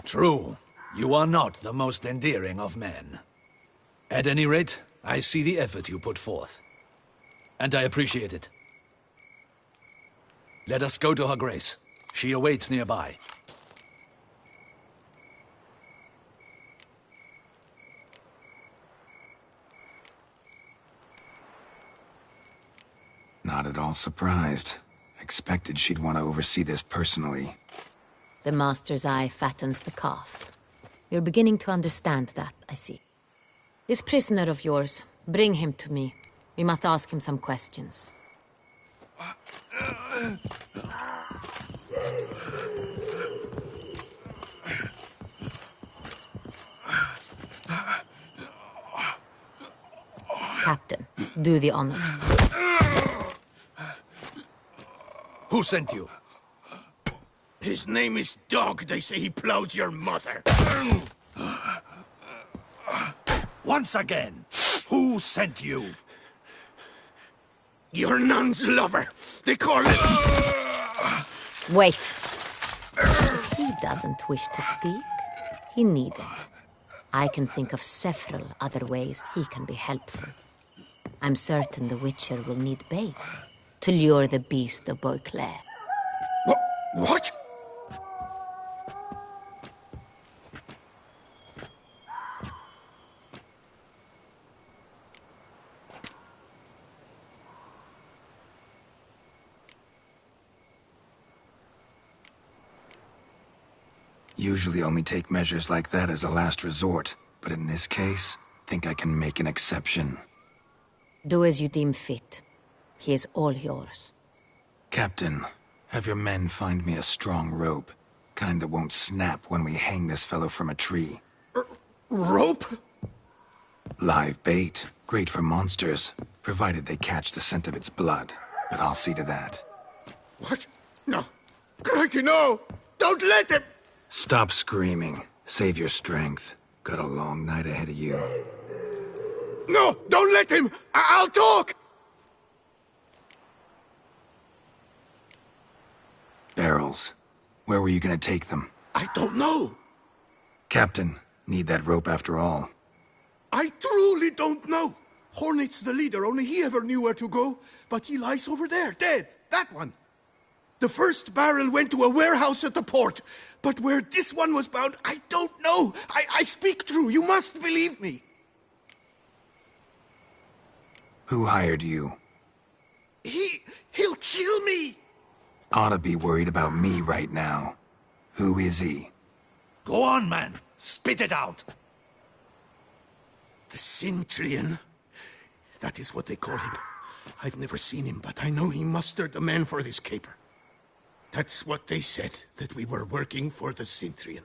[SPEAKER 10] True. You are not the most endearing of men. At any rate, I see the effort you put forth. And I appreciate it. Let us go to her grace. She awaits nearby.
[SPEAKER 5] Not at all surprised. Expected she'd want to oversee this personally.
[SPEAKER 4] The master's eye fattens the calf. You're beginning to understand that, I see. This prisoner of yours, bring him to me. We must ask him some questions. captain. Do the honors.
[SPEAKER 10] Who sent you?
[SPEAKER 15] His name is Dog. They say he plowed your mother.
[SPEAKER 10] Once again, who sent you?
[SPEAKER 15] Your nun's lover. They call it...
[SPEAKER 4] Wait. If he doesn't wish to speak, he needn't. I can think of several other ways he can be helpful. I'm certain the Witcher will need bait to lure the beast of Beauclair.
[SPEAKER 15] What?
[SPEAKER 5] Usually only take measures like that as a last resort, but in this case, think I can make an exception.
[SPEAKER 4] Do as you deem fit. He is all yours.
[SPEAKER 5] Captain, have your men find me a strong rope. Kind that won't snap when we hang this fellow from a tree.
[SPEAKER 15] Rope?
[SPEAKER 5] Live bait. Great for monsters, provided they catch the scent of its blood. But I'll see to that.
[SPEAKER 15] What? No. Crikey, no! Don't let him!
[SPEAKER 5] Stop screaming. Save your strength. Got a long night ahead of you.
[SPEAKER 15] No! Don't let him! I'll talk!
[SPEAKER 5] Barrels. Where were you gonna take them?
[SPEAKER 15] I don't know.
[SPEAKER 5] Captain, need that rope after all.
[SPEAKER 15] I truly don't know. Hornet's the leader, only he ever knew where to go. But he lies over there, dead. That one. The first barrel went to a warehouse at the port. But where this one was bound, I don't know. I speak true. You must believe me.
[SPEAKER 5] Who hired you?
[SPEAKER 15] He'll kill me.
[SPEAKER 5] Ought to be worried about me right now. Who is he?
[SPEAKER 10] Go on, man. Spit it out.
[SPEAKER 15] The Cintrian. That is what they call him. I've never seen him, but I know he mustered the men for this caper. That's what they said, that we were working for the Cintrian.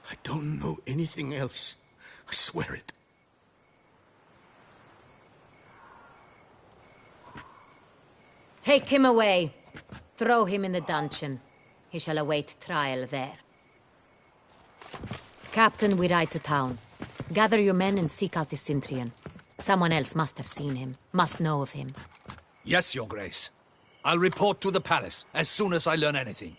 [SPEAKER 15] I don't know anything else. I swear it.
[SPEAKER 4] Take him away. Throw him in the dungeon. He shall await trial there. Captain, we ride to town. Gather your men and seek out the Cintrian. Someone else must have seen him, must know of him.
[SPEAKER 10] Yes, Your Grace. I'll report to the palace as soon as I learn anything.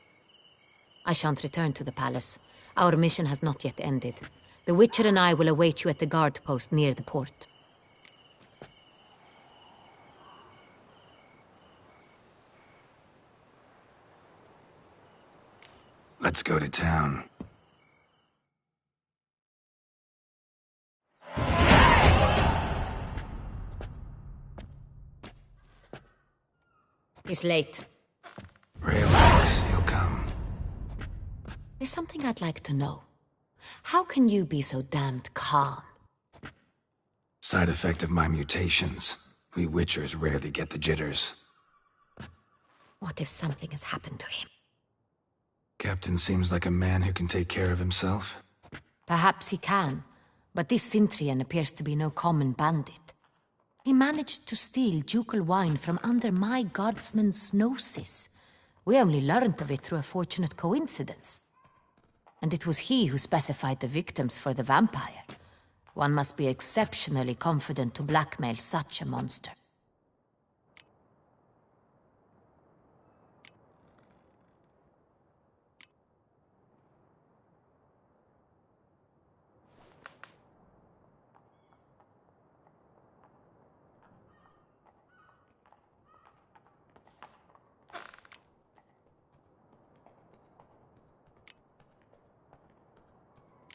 [SPEAKER 4] I shan't return to the palace. Our mission has not yet ended. The Witcher and I will await you at the guard post near the port.
[SPEAKER 5] Let's go to town.
[SPEAKER 4] He's late.
[SPEAKER 5] Relax, he'll come.
[SPEAKER 4] There's something I'd like to know. How can you be so damned calm?
[SPEAKER 5] Side effect of my mutations. We Witchers rarely get the jitters.
[SPEAKER 4] What if something has happened to him?
[SPEAKER 5] Captain seems like a man who can take care of himself.
[SPEAKER 4] Perhaps he can, but this Cintrian appears to be no common bandit. He managed to steal ducal wine from under my guardsman's noses. We only learned of it through a fortunate coincidence. And it was he who specified the victims for the vampire. One must be exceptionally confident to blackmail such a monster.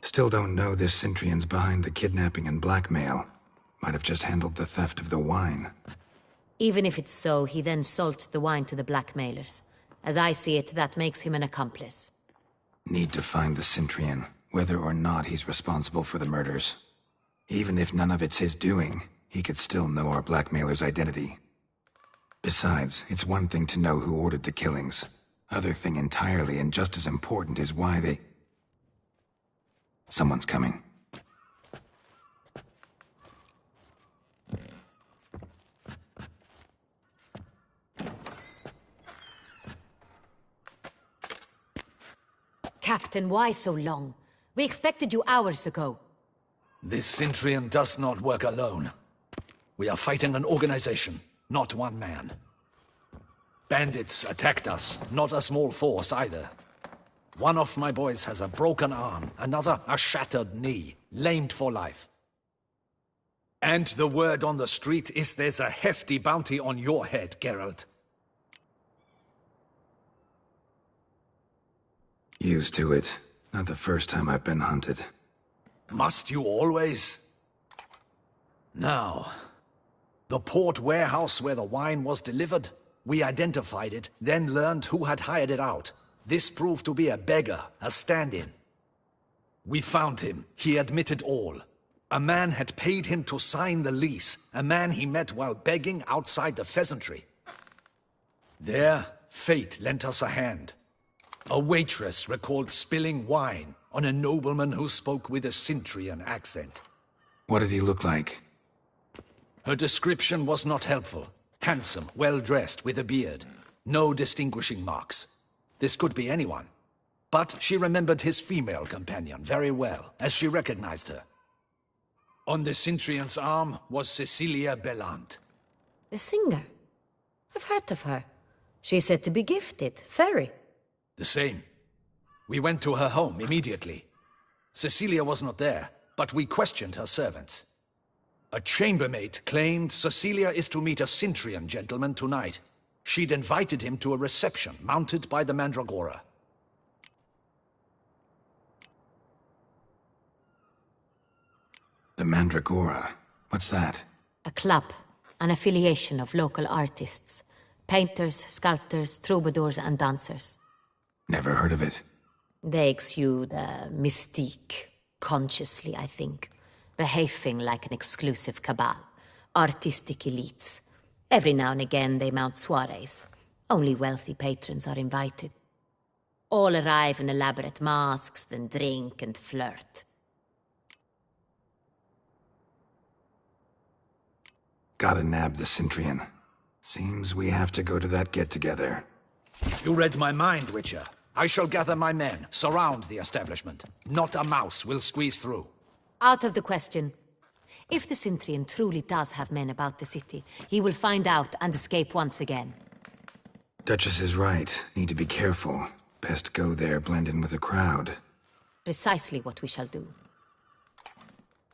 [SPEAKER 5] Still don't know this Cintrian's behind the kidnapping and blackmail. Might have just handled the theft of the wine.
[SPEAKER 4] Even if it's so, he then sold the wine to the blackmailers. As I see it, that makes him an accomplice.
[SPEAKER 5] Need to find the Cintrian, whether or not he's responsible for the murders. Even if none of it's his doing, he could still know our blackmailer's identity. Besides, it's one thing to know who ordered the killings. Other thing entirely, and just as important, is why they... Someone's coming.
[SPEAKER 4] Captain, why so long? We expected you hours ago.
[SPEAKER 10] This Cintrian does not work alone. We are fighting an organization, not one man. Bandits attacked us, not a small force either. One of my boys has a broken arm, another a shattered knee, lamed for life. And the word on the street is there's a hefty bounty on your head, Geralt.
[SPEAKER 5] Used to it. Not the first time I've been hunted.
[SPEAKER 10] Must you always? Now, the port warehouse where the wine was delivered, we identified it, then learned who had hired it out. This proved to be a beggar, a stand-in. We found him. He admitted all. A man had paid him to sign the lease, a man he met while begging outside the pheasantry. There, fate lent us a hand. A waitress recalled spilling wine on a nobleman who spoke with a Cintrian accent.
[SPEAKER 5] What did he look like?
[SPEAKER 10] Her description was not helpful. Handsome, well-dressed, with a beard. No distinguishing marks. This could be anyone. But she remembered his female companion very well, as she recognized her. On the Cintrian's arm was Cecilia Bellant.
[SPEAKER 4] The singer? I've heard of her. She's said to be gifted, fairy.
[SPEAKER 10] The same. We went to her home immediately. Cecilia was not there, but we questioned her servants. A chambermaid claimed Cecilia is to meet a Cintrian gentleman tonight. She'd invited him to a reception mounted by the Mandragora.
[SPEAKER 5] The Mandragora? What's that?
[SPEAKER 4] A club, an affiliation of local artists. Painters, sculptors, troubadours and dancers.
[SPEAKER 5] Never heard of it.
[SPEAKER 4] They exude mystique, consciously, I think. Behaving like an exclusive cabal. Artistic elites. Every now and again they mount soirees. Only wealthy patrons are invited. All arrive in elaborate masks, then drink and flirt.
[SPEAKER 5] Gotta nab the Cintrian. Seems we have to go to that get-together.
[SPEAKER 10] You read my mind, Witcher. I shall gather my men, surround the establishment. Not a mouse will squeeze through.
[SPEAKER 4] Out of the question. If the Cintrian truly does have men about the city, he will find out and escape once again.
[SPEAKER 5] Duchess is right. Need to be careful. Best go there, blend in with the crowd.
[SPEAKER 4] Precisely what we shall do.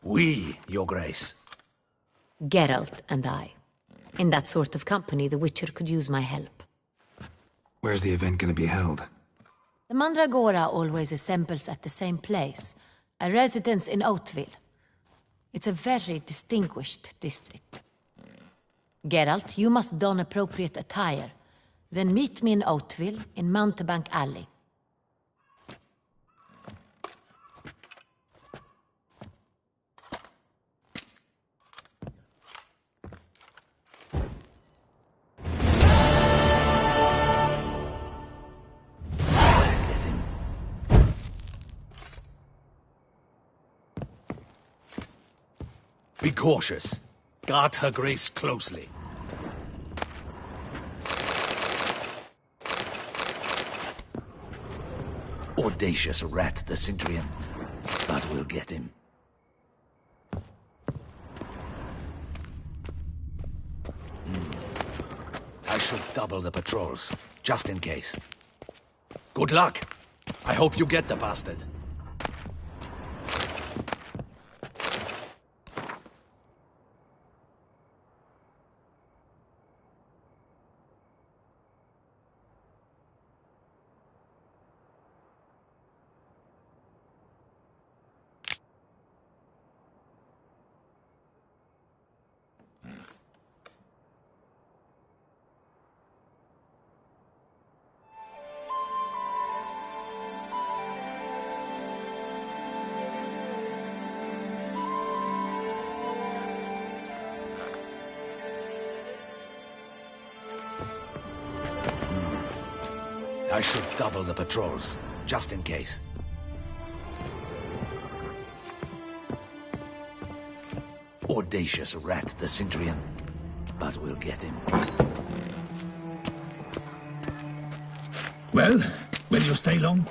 [SPEAKER 10] We, Your Grace.
[SPEAKER 4] Geralt and I. In that sort of company, the Witcher could use my help.
[SPEAKER 5] Where's the event gonna be held?
[SPEAKER 4] The Mandragora always assembles at the same place, a residence in Oatville. It's a very distinguished district. Geralt, you must don appropriate attire. Then meet me in Oatville, in Mountebank Alley.
[SPEAKER 10] Be cautious. Guard her grace closely. Audacious rat, the Cintrian. But we'll get him. I should double the patrols, just in case. Good luck. I hope you get the bastard. I should double the patrols, just in case. Audacious rat, the Cintrian. But we'll get him.
[SPEAKER 16] Well, will you stay long?